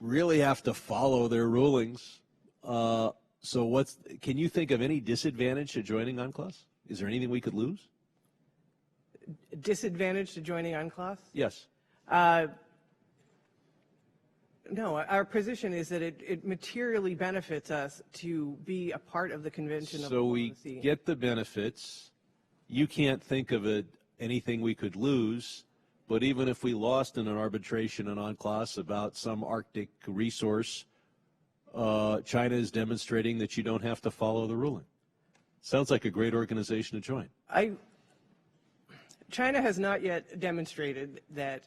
S3: really have to follow their rulings. So can you think of any disadvantage to joining UNCLOS? Is there anything we could lose?
S4: Disadvantage to joining UNCLOS?
S3: Yes.
S4: No, our position is that it materially benefits us to be a part of the Convention of
S3: So we
S4: Diplomacy.
S3: get the benefits. You can't think of anything we could lose, but even if we lost in an arbitration in UNCLOS about some Arctic resource, China is demonstrating that you don't have to follow the ruling. Sounds like a great organization to join.
S4: China has not yet demonstrated that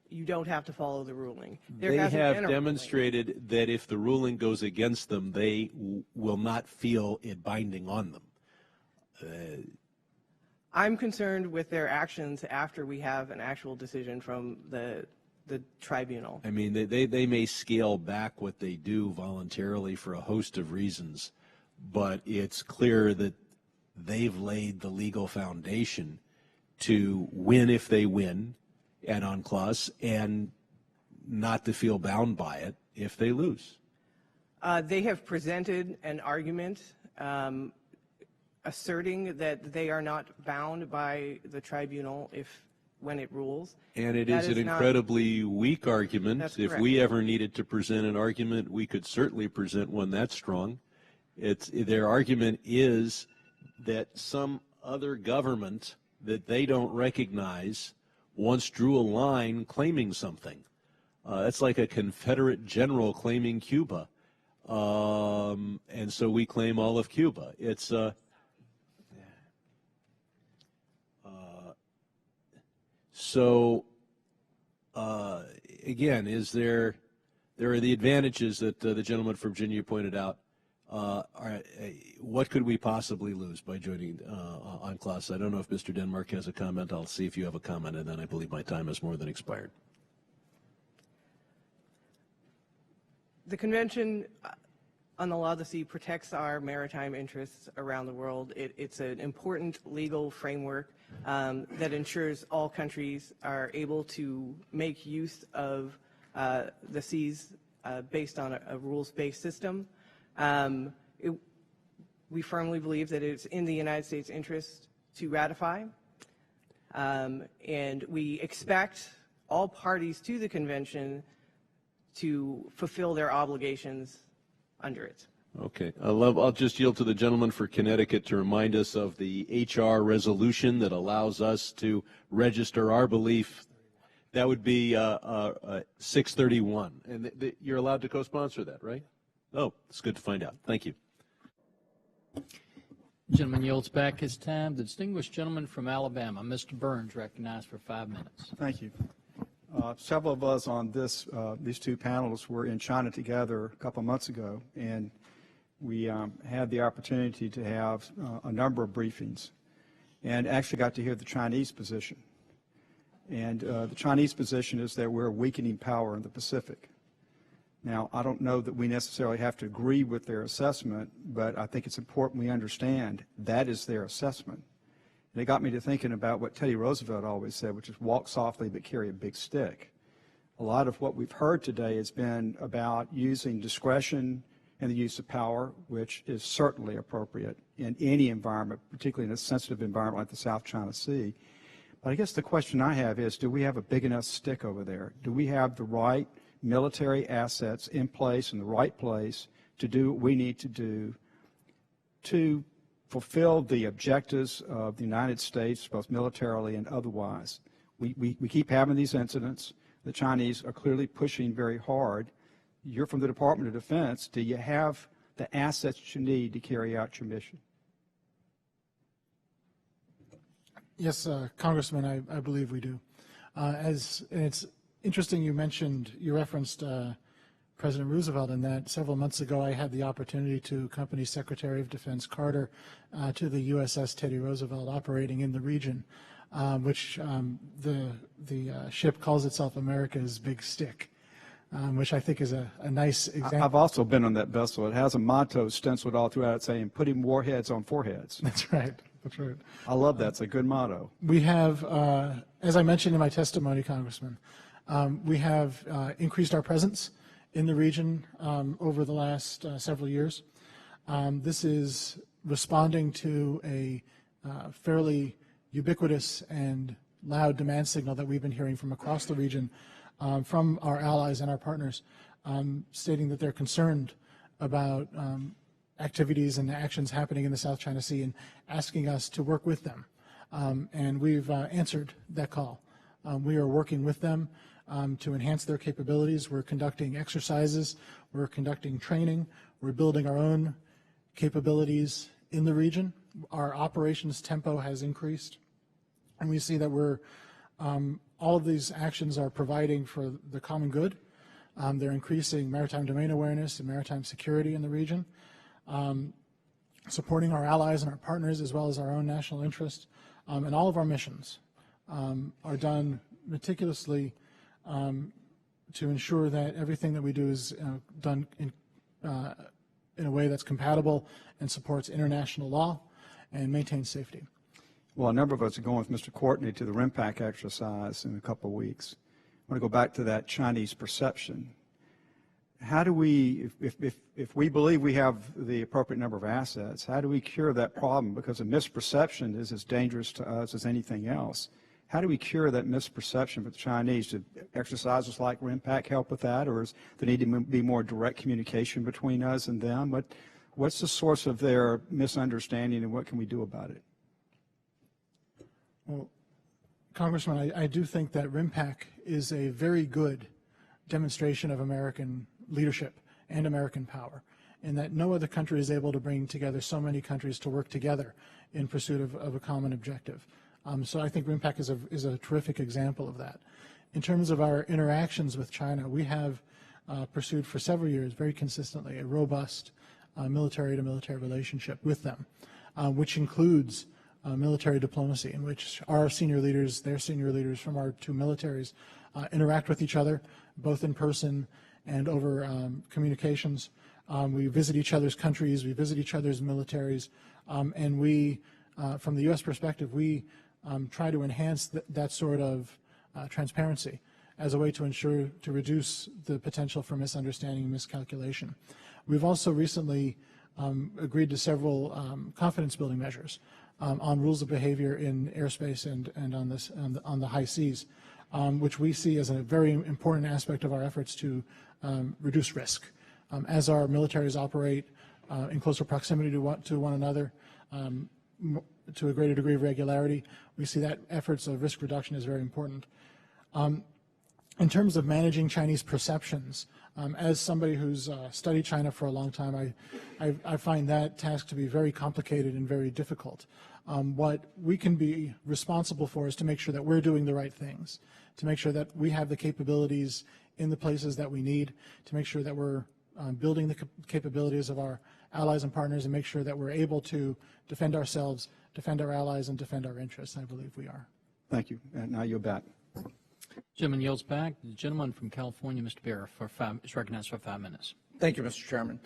S4: you don't have to follow the ruling.
S3: They have demonstrated that if the ruling goes against them, they will not feel it binding on them.
S4: I'm concerned with their actions after we have an actual decision from the tribunal.
S3: I mean, they may scale back what they do voluntarily for a host of reasons, but it's clear that they've laid the legal foundation to win if they win at UNCLOS and not to feel bound by it if they lose.
S4: They have presented an argument asserting that they are not bound by the tribunal when it rules.
S3: And it is an incredibly weak argument.
S4: That's
S3: If
S4: correct.
S3: we ever needed to present an argument, we could certainly present one that's strong. Their argument is that some other government that they don't recognize once drew a line claiming something. That's like a Confederate general claiming Cuba. And so we claim all of Cuba. It's so again, there are the advantages that the gentleman from Virginia pointed out. What could we possibly lose by joining UNCLOS? I don't know if Mr. Denmark has a comment. I'll see if you have a comment, and then I believe my time has more than expired.
S4: The Convention on the Law of the Sea protects our maritime interests around the world. It's an important legal framework that ensures all countries are able to make use of the seas based on a rules-based system. We firmly believe that it's in the United States' interest to ratify, and we expect all parties to the convention to fulfill their obligations under it.
S3: Okay. I'll just yield to the gentleman for Connecticut to remind us of the HR resolution that allows us to register our belief. That would be 631. And you're allowed to co-sponsor that, right? Oh, it's good to find out. Thank you.
S2: Gentleman yields back his time. The distinguished gentleman from Alabama, Mr. Burns, recognized for 5 minutes.
S8: Thank you. Several of us on these two panels were in China together a couple months ago, and we had the opportunity to have a number of briefings and actually got to hear the Chinese position. And the Chinese position is that we're a weakening power in the Pacific. Now, I don't know that we necessarily have to agree with their assessment, but I think it's important we understand that is their assessment. And it got me to thinking about what Teddy Roosevelt always said, which is walk softly but carry a big stick. A lot of what we've heard today has been about using discretion and the use of power, which is certainly appropriate in any environment, particularly in a sensitive environment like the South China Sea. But I guess the question I have is, do we have a big enough stick over there? Do we have the right military assets in place, in the right place, to do what we need to do to fulfill the objectives of the United States, both militarily and otherwise? We keep having these incidents. The Chinese are clearly pushing very hard. You're from the Department of Defense. Do you have the assets you need to carry out your mission?
S5: Yes, Congressman, I believe we do. And it's interesting you referenced President Roosevelt in that. Several months ago, I had the opportunity to accompany Secretary of Defense Carter to the USS Teddy Roosevelt operating in the region, which the ship calls itself America's Big Stick, which I think is a nice example.
S8: I've also been on that vessel. It has a motto stenciled all throughout it saying, putting warheads on foreheads.
S5: That's right. That's right.
S8: I love that. It's a good motto.
S5: We have, as I mentioned in my testimony, Congressman, we have increased our presence in the region over the last several years. This is responding to a fairly ubiquitous and loud demand signal that we've been hearing from across the region from our allies and our partners stating that they're concerned about activities and actions happening in the South China Sea and asking us to work with them. And we've answered that call. We are working with them to enhance their capabilities. We're conducting exercises. We're conducting training. We're building our own capabilities in the region. Our operations tempo has increased. And we see that all of these actions are providing for the common good. They're increasing maritime domain awareness and maritime security in the region, supporting our allies and our partners as well as our own national interest. And all of our missions are done meticulously to ensure that everything that we do is done in a way that's compatible and supports international law and maintains safety.
S8: Well, a number of us are going with Mr. Courtney to the RIMPAC exercise in a couple of weeks. I want to go back to that Chinese perception. How do we, if we believe we have the appropriate number of assets, how do we cure that problem? Because a misperception is as dangerous to us as anything else. How do we cure that misperception for the Chinese? Do exercises like RIMPAC help with that, or is there need to be more direct communication between us and them? What's the source of their misunderstanding, and what can we do about it?
S5: Well, Congressman, I do think that RIMPAC is a very good demonstration of American leadership and American power, and that no other country is able to bring together so many countries to work together in pursuit of a common objective. So I think RIMPAC is a terrific example of that. In terms of our interactions with China, we have pursued for several years very consistently a robust military-to-military relationship with them, which includes military diplomacy, in which our senior leaders, their senior leaders from our two militaries interact with each other, both in person and over communications. We visit each other's countries, we visit each other's militaries, and we, from the U.S. perspective, we try to enhance that sort of transparency as a way to ensure, to reduce the potential for misunderstanding and miscalculation. We've also recently agreed to several confidence-building measures on rules of behavior in airspace and on the high seas, which we see as a very important aspect of our efforts to reduce risk. As our militaries operate in closer proximity to one another, to a greater degree of regularity, we see that efforts of risk reduction is very important. In terms of managing Chinese perceptions, as somebody who's studied China for a long time, I find that task to be very complicated and very difficult. What we can be responsible for is to make sure that we're doing the right things, to make sure that we have the capabilities in the places that we need, to make sure that we're building the capabilities of our allies and partners, and make sure that we're able to defend ourselves, defend our allies, and defend our interests. I believe we are.
S8: Thank you. And now you're back.
S2: Gentleman yields back. The gentleman from California, Mr. Bear, is recognized for 5 minutes.
S9: Thank you, Mr. Chairman.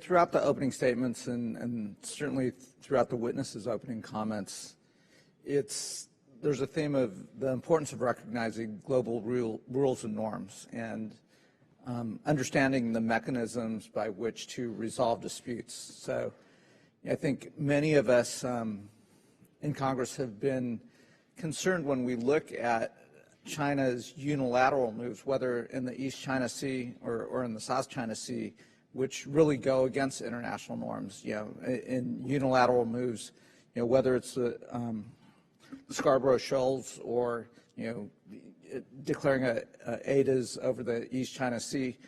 S9: Throughout the opening statements and certainly throughout the witnesses' opening comments, there's a theme of the importance of recognizing global rules and norms and understanding the mechanisms by which to resolve disputes. So I think many of us in Congress have been concerned when we look at China's unilateral moves, whether in the East China Sea or in the South China Sea, which really go against international norms. In unilateral moves, whether it's the Scarborough Shoals or declaring a ADIZ over the East China Sea,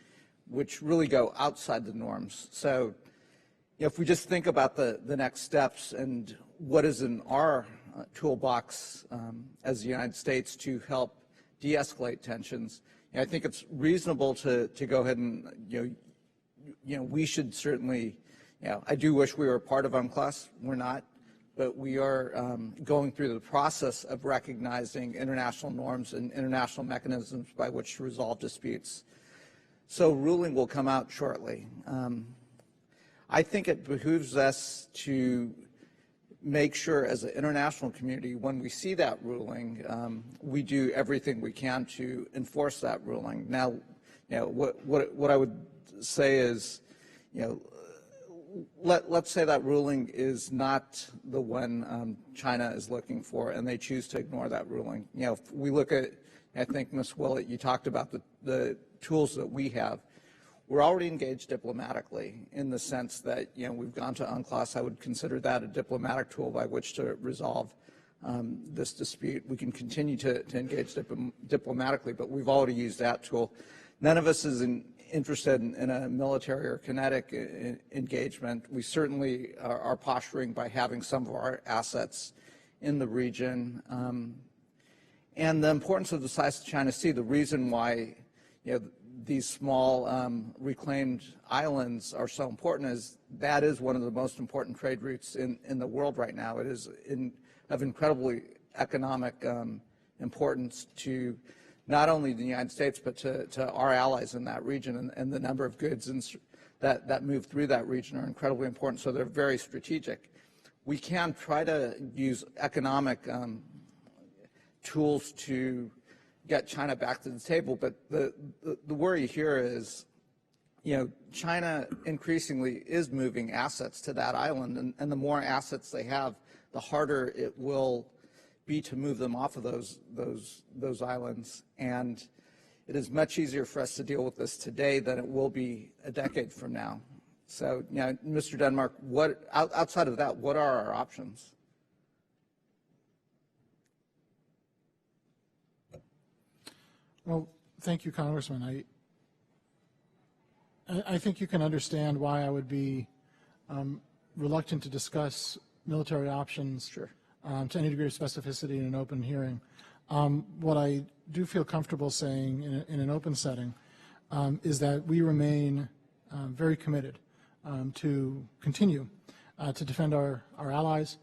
S9: which really go outside the norms. So, if we just think about the next steps and what is in our toolbox as the United States to help de-escalate tensions, I think it's reasonable to go ahead and we should certainly, I do wish we were part of UNCLOS. We're not, but we are going through the process of recognizing international norms and international mechanisms by which to resolve disputes. So ruling will come out shortly. I think it behooves us to make sure as an international community, when we see that ruling, we do everything we can to enforce that ruling. Now, what I would say is, let's say that ruling is not the one China is looking for, and they choose to ignore that ruling. You know, if we look at, I think, Ms. Willett, you talked about the tools that we have. We're already engaged diplomatically in the sense that, you know, we've gone to UNCLOS. I would consider that a diplomatic tool by which to resolve this dispute. We can continue to engage diplomatically, but we've already used that tool. None of us is interested in a military or kinetic engagement. We certainly are posturing by having some of our assets in the region. And the importance of the South China Sea, the reason why, you know, these small reclaimed islands are so important is that is one of the most important trade routes in the world right now. It is of incredibly economic importance to not only the United States, but to our allies in that region, and the number of goods that move through that region are incredibly important, so they're very strategic. We can try to use economic tools to get China back to the table, but the worry here is, you know, China increasingly is moving assets to that island, and the more assets they have, the harder it will be to move them off of those islands. And it is much easier for us to deal with this today than it will be a decade from now. So, you know, Mr. Denmark, outside of that, what are our options?
S5: Well, thank you, Congressman. I think you can understand why I would be reluctant to discuss military options to any degree of specificity in an open hearing. What I do feel comfortable saying in an open setting is that we remain very committed to continue to defend our allies,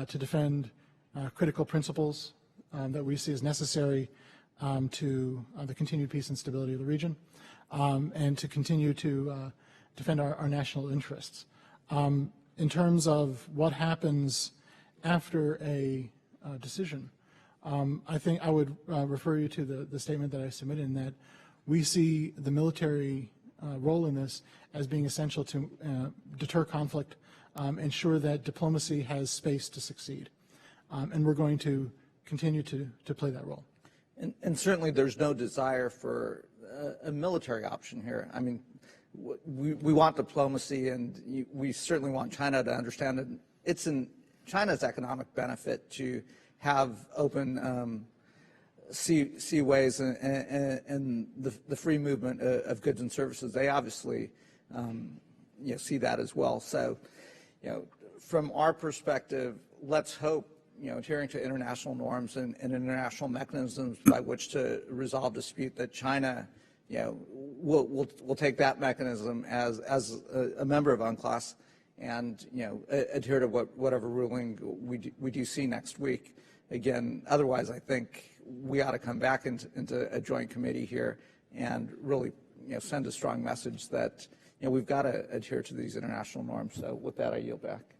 S5: to defend critical principles that we see as necessary to the continued peace and stability of the region, and to continue to defend our national interests. In terms of what happens after a decision, I think I would refer you to the statement that I submitted, in that we see the military role in this as being essential to deter conflict, ensure that diplomacy has space to succeed. And we're going to continue to play that role.
S9: And certainly there's no desire for a military option here. I mean, we want diplomacy, and we certainly want China to understand that it's in China's economic benefit to have open seaways and the free movement of goods and services. They obviously you know, see that as well. So, you know, from our perspective, let's hope, you know, adhering to international norms and international mechanisms by which to resolve dispute, that China, you know, will take that mechanism as a member of UNCLOS, and, you know, adhere to whatever ruling we do see next week. Again, otherwise, I think we ought to come back into a joint committee here and really, you know, send a strong message that, you know, we've got to adhere to these international norms. So with that, I yield back.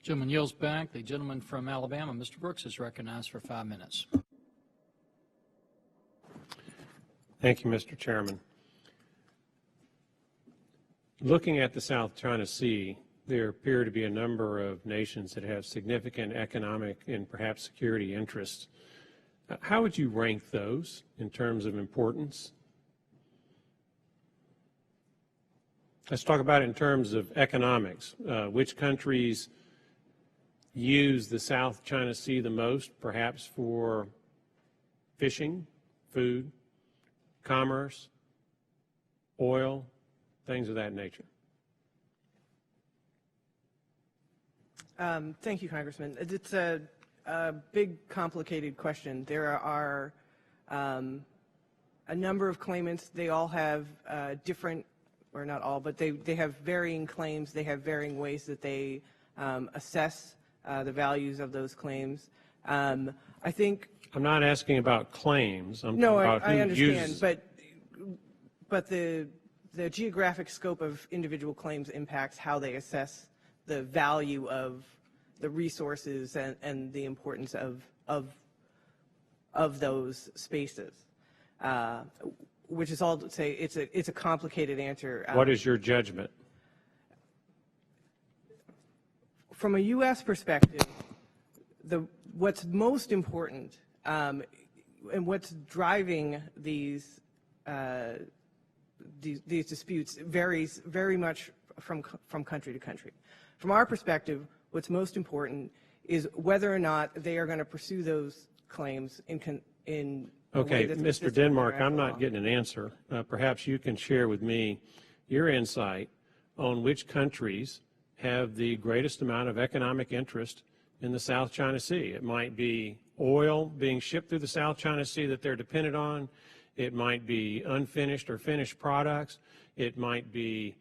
S2: Gentleman yields back. The gentleman from Alabama, Mr. Brooks, is recognized for 5 minutes.
S10: Thank you, Mr. Chairman. Looking at the South China Sea, there appear to be a number of nations that have significant economic and perhaps security interests. How would you rank those in terms of importance? Let's talk about it in terms of economics. Which countries use the South China Sea the most, perhaps for fishing, food, commerce, oil, things of that nature?
S4: Thank you, Congressman. It's a big, complicated question. There are a number of claimants. They all have different, or not all, but they have varying claims. They have varying ways that they assess the values of those claims. I think.
S10: I'm not asking about claims. I'm
S4: no,
S10: talking about who
S4: I understand,
S10: uses.
S4: but the geographic scope of individual claims impacts how they assess the value of the resources and the importance of those spaces, which is all to say it's a complicated answer.
S10: What is your judgment?
S4: from a U.S. perspective, what's most important and what's driving these disputes varies very much from country to country. From our perspective, what's most important is whether or not they are going to pursue those claims in
S10: Okay, Mr. Denmark, I'm not getting an answer. Perhaps you can share with me your insight on which countries have the greatest amount of economic interest in the South China Sea. It might be oil being shipped through the South China Sea that they're dependent on. It might be unfinished or finished products. It might be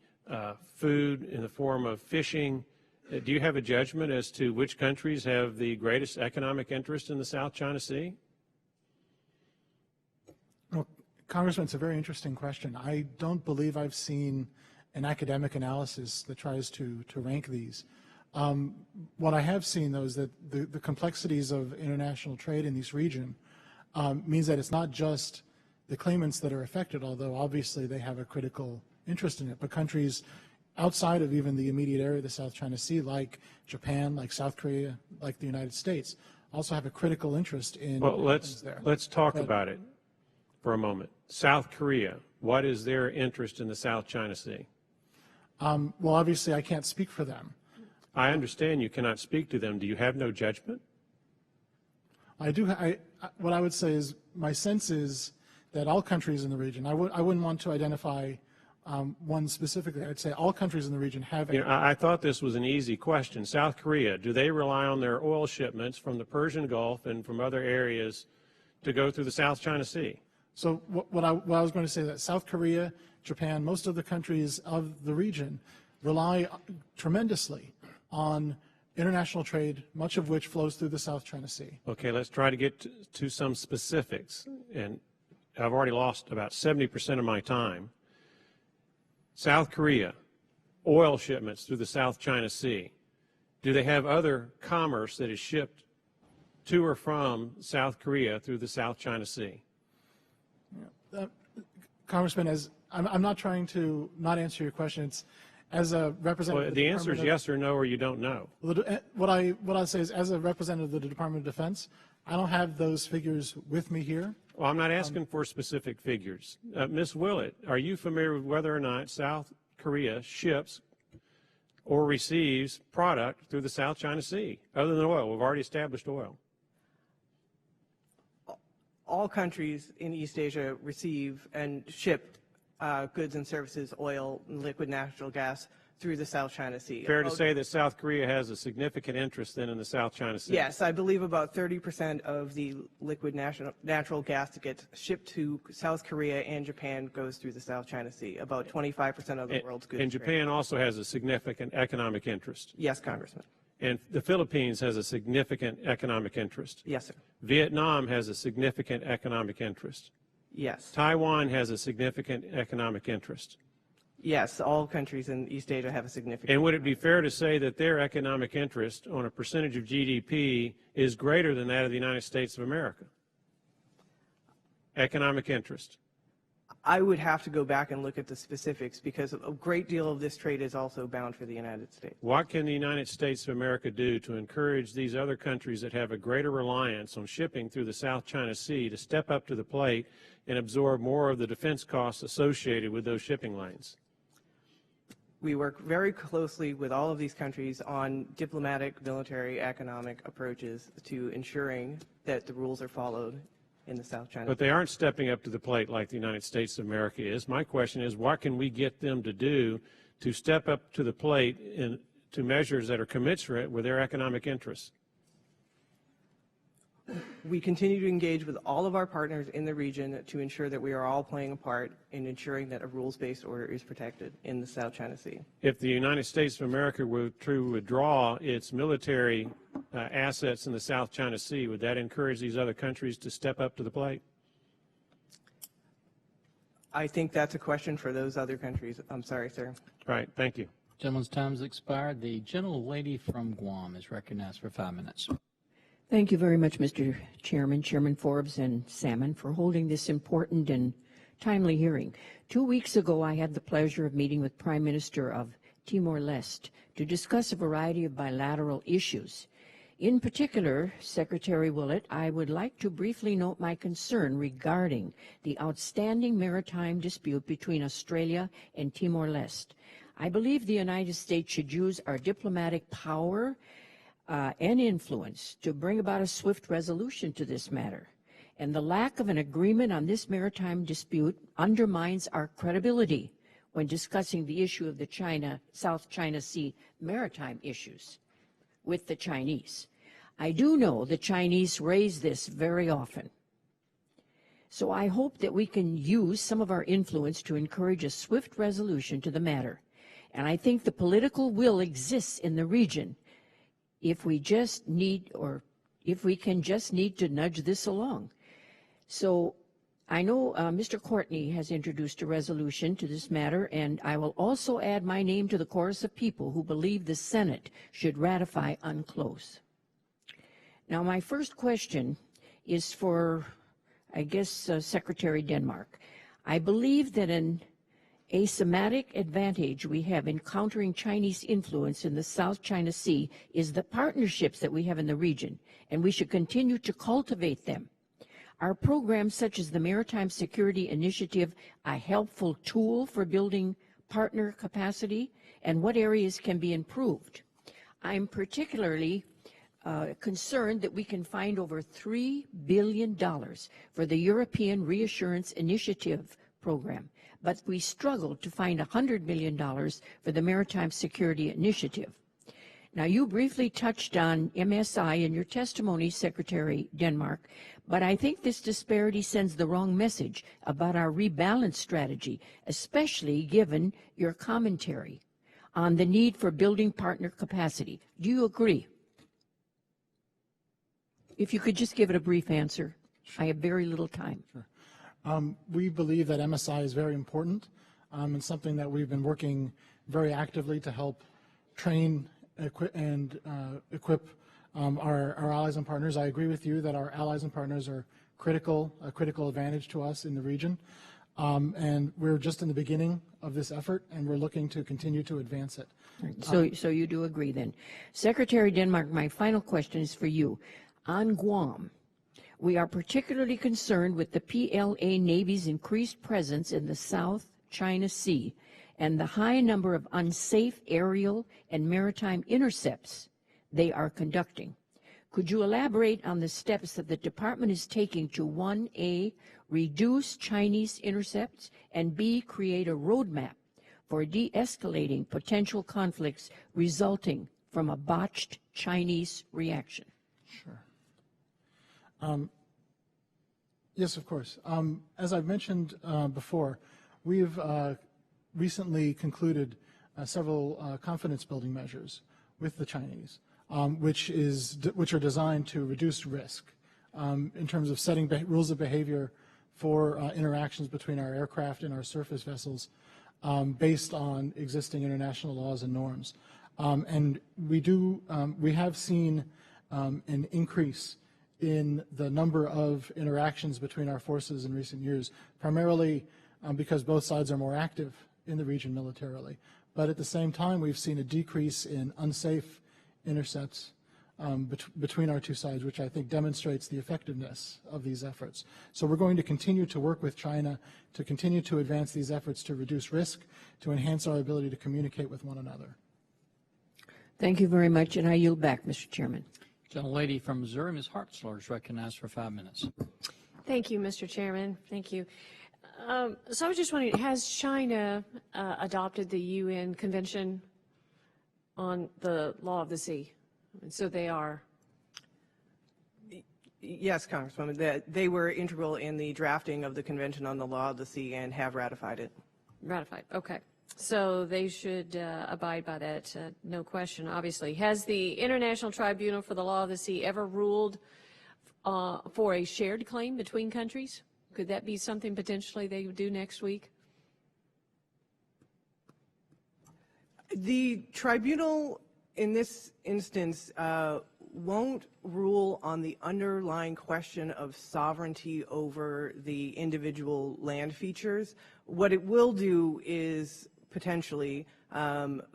S10: food in the form of fishing. Do you have a judgment as to which countries have the greatest economic interest in the South China Sea?
S5: Well, Congressman, it's a very interesting question. I don't believe I've seen an academic analysis that tries to rank these. What I have seen, though, is that the complexities of international trade in this region means that it's not just the claimants that are affected, although obviously they have a critical interest in it, but countries outside of even the immediate area of the South China Sea, like Japan, like South Korea, like the United States, also have a critical interest in
S10: well, let's talk about it for a moment. South Korea, what is their interest in the South China Sea?
S5: Well, obviously I can't speak for them.
S10: I understand you cannot speak to them. Do you have no judgment?
S5: I do. What I would say is my sense is that all countries in the region, I wouldn't want to identify one specifically. I'd say all countries in the region have.
S10: I thought this was an easy question. South Korea, do they rely on their oil shipments from the Persian Gulf and from other areas to go through the South China Sea?
S5: So what I was going to say, that South Korea, Japan, most of the countries of the region rely tremendously on international trade, much of which flows through the South China Sea.
S10: Okay, let's try to get to some specifics. And I've already lost about 70% of my time. South Korea, oil shipments through the South China Sea. Do they have other commerce that is shipped to or from South Korea through the South China Sea?
S5: Congressman, I'm not trying to not answer your question. It's as a representative.
S10: Well, the answer is yes or no, or you don't know.
S5: What I say is, as a representative of the Department of Defense, I don't have those figures with me here.
S10: Well, I'm not asking for specific figures. Ms. Willett, are you familiar with whether or not South Korea ships or receives product through the South China Sea, other than oil? We've already established oil.
S4: All countries in East Asia receive and ship goods and services, oil, and liquid natural gas through the South China Sea.
S10: Fair to say that South Korea has a significant interest then in the South China Sea?
S4: Yes, I believe about 30% of the liquid natural gas that gets shipped to South Korea and Japan goes through the South China Sea. About 25% of the world's goods.
S10: And Japan also has a significant economic interest?
S4: Yes, Congressman.
S10: And the Philippines has a significant economic interest?
S4: Yes, sir.
S10: Vietnam has a significant economic interest?
S4: Yes.
S10: Taiwan has a significant economic interest?
S4: Yes, all countries in East Asia have a significant.
S10: And would it be fair to say that their economic interest on a percentage of GDP is greater than that of the United States of America? Economic interest.
S4: I would have to go back and look at the specifics because a great deal of this trade is also bound for the United States.
S10: What can the United States of America do to encourage these other countries that have a greater reliance on shipping through the South China Sea to step up to the plate and absorb more of the defense costs associated with those shipping lanes?
S4: We work very closely with all of these countries on diplomatic, military, economic approaches to ensuring that the rules are followed in the South China Sea.
S10: But they aren't stepping up to the plate like the United States of America is. My question is, what can we get them to do to step up to the plate to measures that are commensurate with their economic interests?
S4: We continue to engage with all of our partners in the region to ensure that we are all playing a part in ensuring that a rules-based order is protected in the South China Sea.
S10: If the United States of America were to withdraw its military assets in the South China Sea, would that encourage these other countries to step up to the plate?
S4: I think that's a question for those other countries. I'm sorry, sir.
S10: All right, thank you.
S2: Gentleman's time has expired. The gentlelady from Guam is recognized for 5 minutes.
S11: Thank you very much, Mr. Chairman, Chairman Forbes and Salmon, for holding this important and timely hearing. 2 weeks ago, I had the pleasure of meeting with Prime Minister of Timor-Leste to discuss a variety of bilateral issues. In particular, Secretary Willett, I would like to briefly note my concern regarding the outstanding maritime dispute between Australia and Timor-Leste. I believe the United States should use our diplomatic power and influence to bring about a swift resolution to this matter. And the lack of an agreement on this maritime dispute undermines our credibility when discussing the issue of the South China Sea maritime issues with the Chinese. I do know the Chinese raise this very often. So I hope that we can use some of our influence to encourage a swift resolution to the matter. And I think the political will exists in the region if we just need, or if we can just need to nudge this along. So I know Mr. Courtney has introduced a resolution to this matter, and I will also add my name to the chorus of people who believe the Senate should ratify UNCLOS. Now, my first question is for, I guess, Secretary Denmark. I believe that an asymmetric advantage we have in countering Chinese influence in the South China Sea is the partnerships that we have in the region, and we should continue to cultivate them. Are programs such as the Maritime Security Initiative a helpful tool for building partner capacity, and what areas can be improved? I'm particularly concerned that we can find over $3 billion for the European Reassurance Initiative program, but we struggled to find $100 million for the Maritime Security Initiative. Now, you briefly touched on MSI in your testimony, Secretary Denmark, but I think this disparity sends the wrong message about our rebalance strategy, especially given your commentary on the need for building partner capacity. Do you agree? If you could just give it a brief answer. I have very little time.
S5: Sure. We believe that MSI is very important and something that we've been working very actively to help train and equip our allies and partners. I agree with you that our allies and partners are a critical advantage to us in the region. And we're just in the beginning of this effort, and we're looking to continue to advance it.
S11: So you do agree then. Secretary Denmark, my final question is for you. On Guam, we are particularly concerned with the PLA Navy's increased presence in the South China Sea and the high number of unsafe aerial and maritime intercepts they are conducting. Could you elaborate on the steps that the Department is taking to, 1A, reduce Chinese intercepts, and B, create a roadmap for de-escalating potential conflicts resulting from a botched Chinese reaction?
S5: Sure. Yes, of course. As I've mentioned before, we've recently concluded several confidence-building measures with the Chinese, which are designed to reduce risk in terms of setting rules of behavior for interactions between our aircraft and our surface vessels based on existing international laws and norms. And we have seen an increase in the number of interactions between our forces in recent years, primarily because both sides are more active in the region militarily. But at the same time, we've seen a decrease in unsafe intercepts between our two sides, which I think demonstrates the effectiveness of these efforts. So we're going to continue to work with China to continue to advance these efforts to reduce risk, to enhance our ability to communicate with one another.
S11: Thank you very much, and I yield back, Mr. Chairman.
S2: Gentlelady from Missouri, Ms. Hartzler, is recognized for 5 minutes.
S12: Thank you, Mr. Chairman. Thank you. So I was just wondering, has China adopted the UN Convention on the Law of the Sea? So they are.
S4: Yes, Congresswoman. They were integral in the drafting of the Convention on the Law of the Sea and have ratified it.
S12: Ratified. Okay. So they should abide by that, no question, obviously. Has the International Tribunal for the Law of the Sea ever ruled for a shared claim between countries? Could that be something potentially they would do next week?
S4: The tribunal in this instance won't rule on the underlying question of sovereignty over the individual land features. What it will do is potentially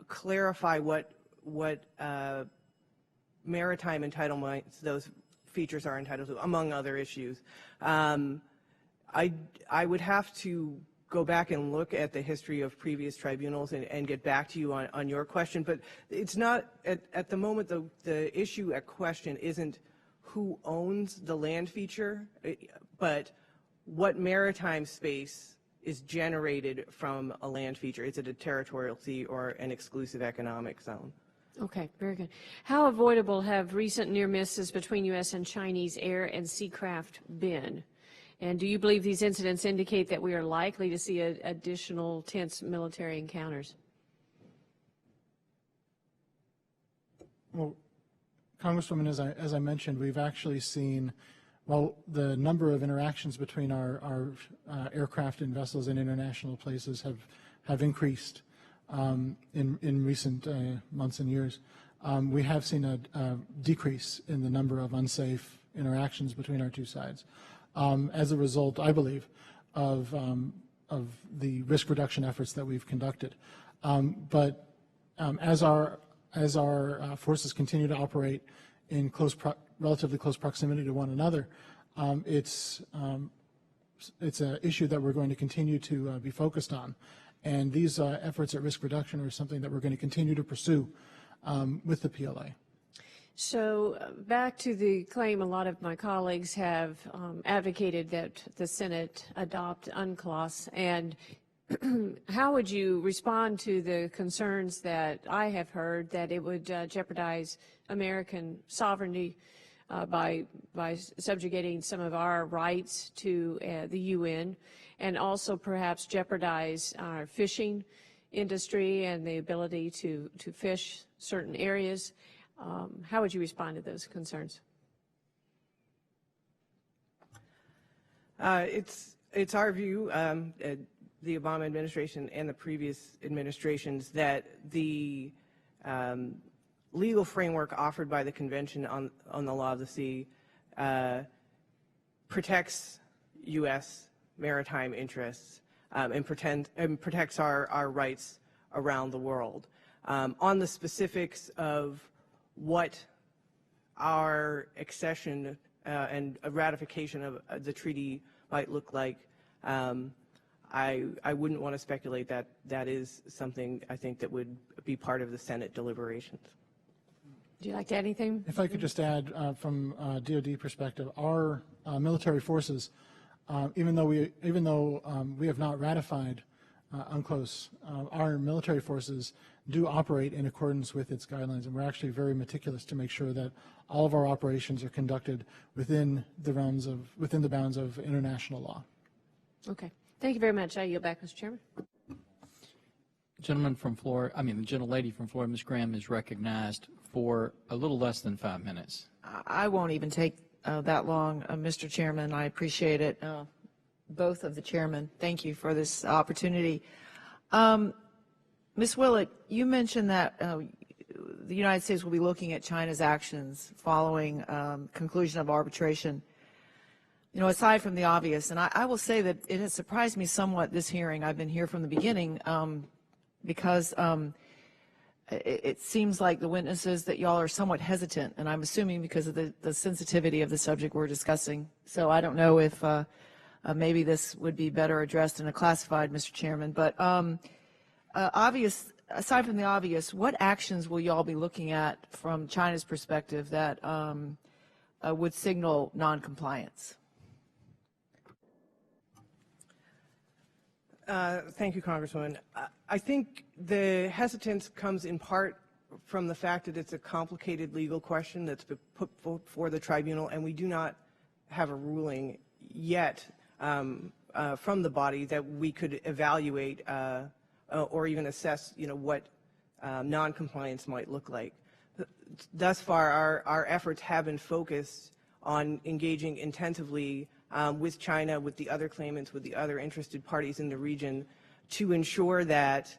S4: clarify what maritime entitlements those features are entitled to, among other issues. I would have to go back and look at the history of previous tribunals and get back to you on your question, but it's not, at the moment, the issue at question isn't who owns the land feature, but what maritime space is generated from a land feature. Is it a territorial sea or an exclusive economic zone?
S12: Okay, very good. How avoidable have recent near misses between U.S. and Chinese air and sea craft been? And do you believe these incidents indicate that we are likely to see additional tense military encounters?
S5: Well, Congresswoman, as I mentioned, we've actually seen, well, the number of interactions between our aircraft and vessels in international places have increased in recent months and years. We have seen a decrease in the number of unsafe interactions between our two sides. As a result, I believe, of the risk reduction efforts that we've conducted. But as our forces continue to operate in relatively close proximity to one another, it's an issue that we're going to continue to be focused on. And these efforts at risk reduction are something that we're going to continue to pursue with the PLA.
S12: So back to the claim a lot of my colleagues have advocated that the Senate adopt UNCLOS, and how would you respond to the concerns that I have heard that it would jeopardize American sovereignty by subjugating some of our rights to the UN, and also perhaps jeopardize our fishing industry and the ability to fish certain areas? How would you respond to those concerns?
S4: It's our view, the Obama administration and the previous administrations, that the legal framework offered by the Convention on the Law of the Sea protects U.S. maritime interests and protects our rights around the world. On the specifics of what our accession and a ratification of the treaty might look like, I wouldn't want to speculate. That is something I think that would be part of the Senate deliberations.
S12: Would you like to add anything?
S5: If I could just add, from a DoD perspective, our military forces, even though we have not ratified UNCLOS, our military forces do operate in accordance with its guidelines, and we're actually very meticulous to make sure that all of our operations are conducted within the bounds of international law.
S12: Okay. Thank you very much. I yield back, Mr. Chairman.
S2: The gentlelady from Florida, Ms. Graham, is recognized for a little less than 5 minutes.
S13: I won't even take that long, Mr. Chairman. I appreciate it. Both of the chairmen, thank you for this opportunity. Ms. Willett, you mentioned that the United States will be looking at China's actions following conclusion of arbitration. You know, aside from the obvious, and I will say that it has surprised me somewhat this hearing. I've been here from the beginning because it seems like the witnesses that y'all are somewhat hesitant, and I'm assuming because of the sensitivity of the subject we're discussing. So I don't know if maybe this would be better addressed in a classified, Mr. Chairman. But aside from the obvious, what actions will y'all be looking at from China's perspective that would signal noncompliance?
S4: Thank you, Congresswoman. I think the hesitance comes in part from the fact that it's a complicated legal question that's been put before the tribunal, and we do not have a ruling yet from the body that we could evaluate or even assess, what noncompliance might look like. Thus far, our efforts have been focused on engaging intensively with China, with the other claimants, with the other interested parties in the region, to ensure that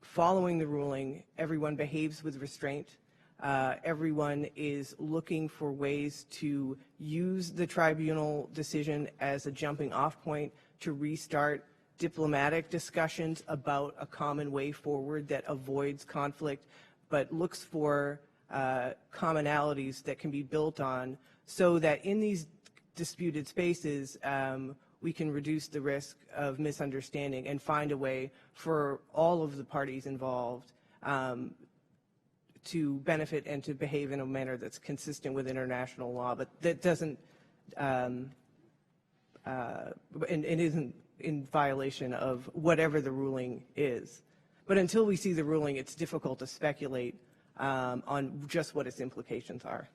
S4: following the ruling, everyone behaves with restraint. Everyone is looking for ways to use the tribunal decision as a jumping off point to restart diplomatic discussions about a common way forward that avoids conflict, but looks for commonalities that can be built on, so that in these disputed spaces, we can reduce the risk of misunderstanding and find a way for all of the parties involved to benefit and to behave in a manner that's consistent with international law, but that doesn't and isn't in violation of whatever the ruling is. But until we see the ruling, it's difficult to speculate on just what its implications are.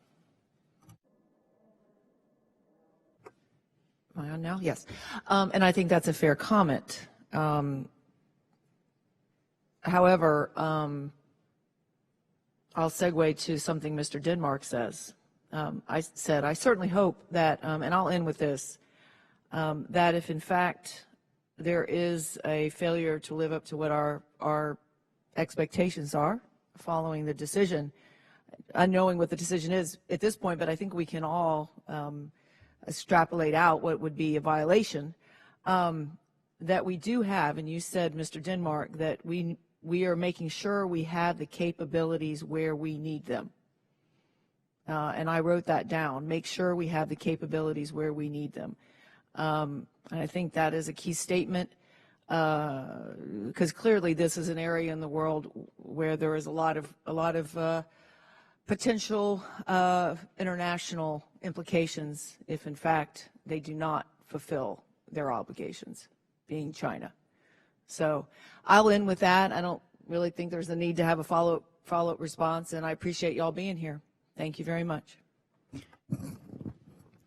S13: Am I on now? Yes. And I think that's a fair comment. However, I'll segue to something Mr. Denmark says. I certainly hope that, and I'll end with this, that if in fact there is a failure to live up to what our expectations are following the decision, unknowing what the decision is at this point, but I think we can all extrapolate out what would be a violation, that we do have, and you said, Mr. Denmark, that we are making sure we have the capabilities where we need them. And I wrote that down, make sure we have the capabilities where we need them. And I think that is a key statement, because clearly this is an area in the world where there is a lot of potential international implications if in fact they do not fulfill their obligations, being China. So I'll end with that. I don't really think there's a need to have a follow-up response, and I appreciate y'all being here. Thank you very much.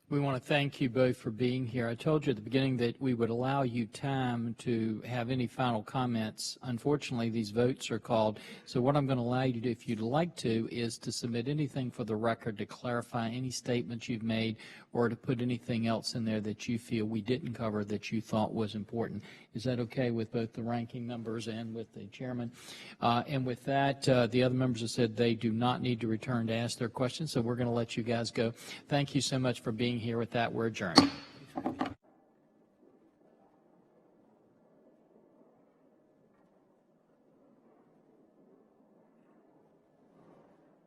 S2: We want to thank you both for being here. I told you at the beginning that we would allow you time to have any final comments. Unfortunately, these votes are called, so what I'm going to allow you to do, if you'd like to, is to submit anything for the record to clarify any statements you've made or to put anything else in there that you feel we didn't cover that you thought was important. Is that okay with both the ranking members and with the chairman? And with that, the other members have said they do not need to return to ask their questions, so we're going to let you guys go. Thank you so much for being here. With that, we're adjourned.